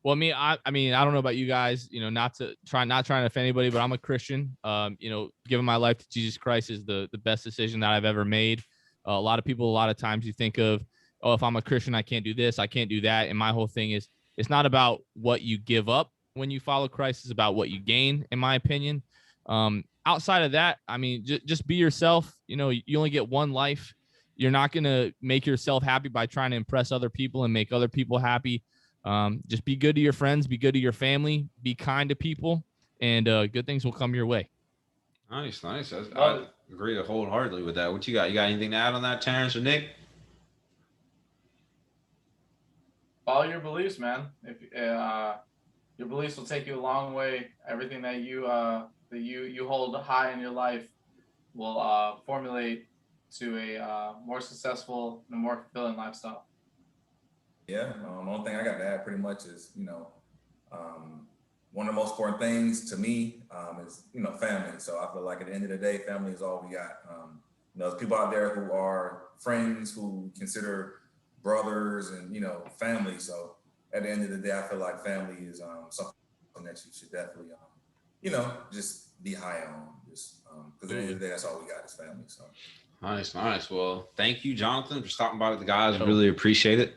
Well, I mean, I don't know about you guys, not trying to offend anybody, but I'm a Christian. Giving my life to Jesus Christ is the best decision that I've ever made. A lot of people, a lot of times you think of, oh, if I'm a Christian, I can't do this, I can't do that. And my whole thing is, it's not about what you give up, when you follow Christ is about what you gain, in my opinion. Outside of that, I mean, just be yourself. You know, you only get one life. You're not going to make yourself happy by trying to impress other people and make other people happy. Just be good to your friends, be good to your family, be kind to people, and good things will come your way. Nice. I agree wholeheartedly with that. What you got? You got anything to add on that, Terrance or Nick? Follow your beliefs, man. If your beliefs will take you a long way. Everything that you hold high in your life will formulate to a more successful and more fulfilling lifestyle. Yeah, the only thing I got to add pretty much is, one of the most important things to me is, family. So I feel like at the end of the day, family is all we got. There's people out there who are friends who consider brothers and, family. So at the end of the day, I feel like family is something that you should definitely, just be high on. Just because at the end of the day, that's all we got is family. So Nice. Well, thank you, Jonathan, for stopping by with the guys. Really appreciate it.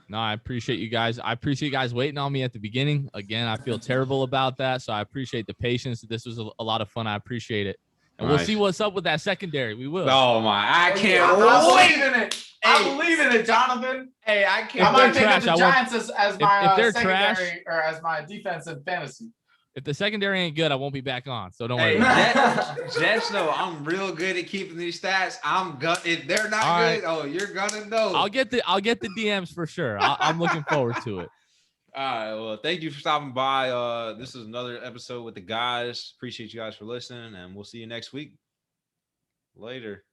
No, I appreciate you guys. I appreciate you guys waiting on me at the beginning. Again, I feel terrible about that. So I appreciate the patience. This was a lot of fun. I appreciate it. And we'll see what's up with that secondary. We will. Oh my, I can't I believe in it. I believe in it, Jonathan. Hey, I can't. I might pick up the Giants as my secondary or as my defensive fantasy. If the secondary ain't good, I won't be back on. So don't worry. Jets know I'm real good at keeping these stats. If they're not good, oh, you're gonna know. I'll get the DMs for sure. I'm looking forward to it. All right. Well, thank you for stopping by. This is another episode with the guys. Appreciate you guys for listening, and we'll see you next week. Later.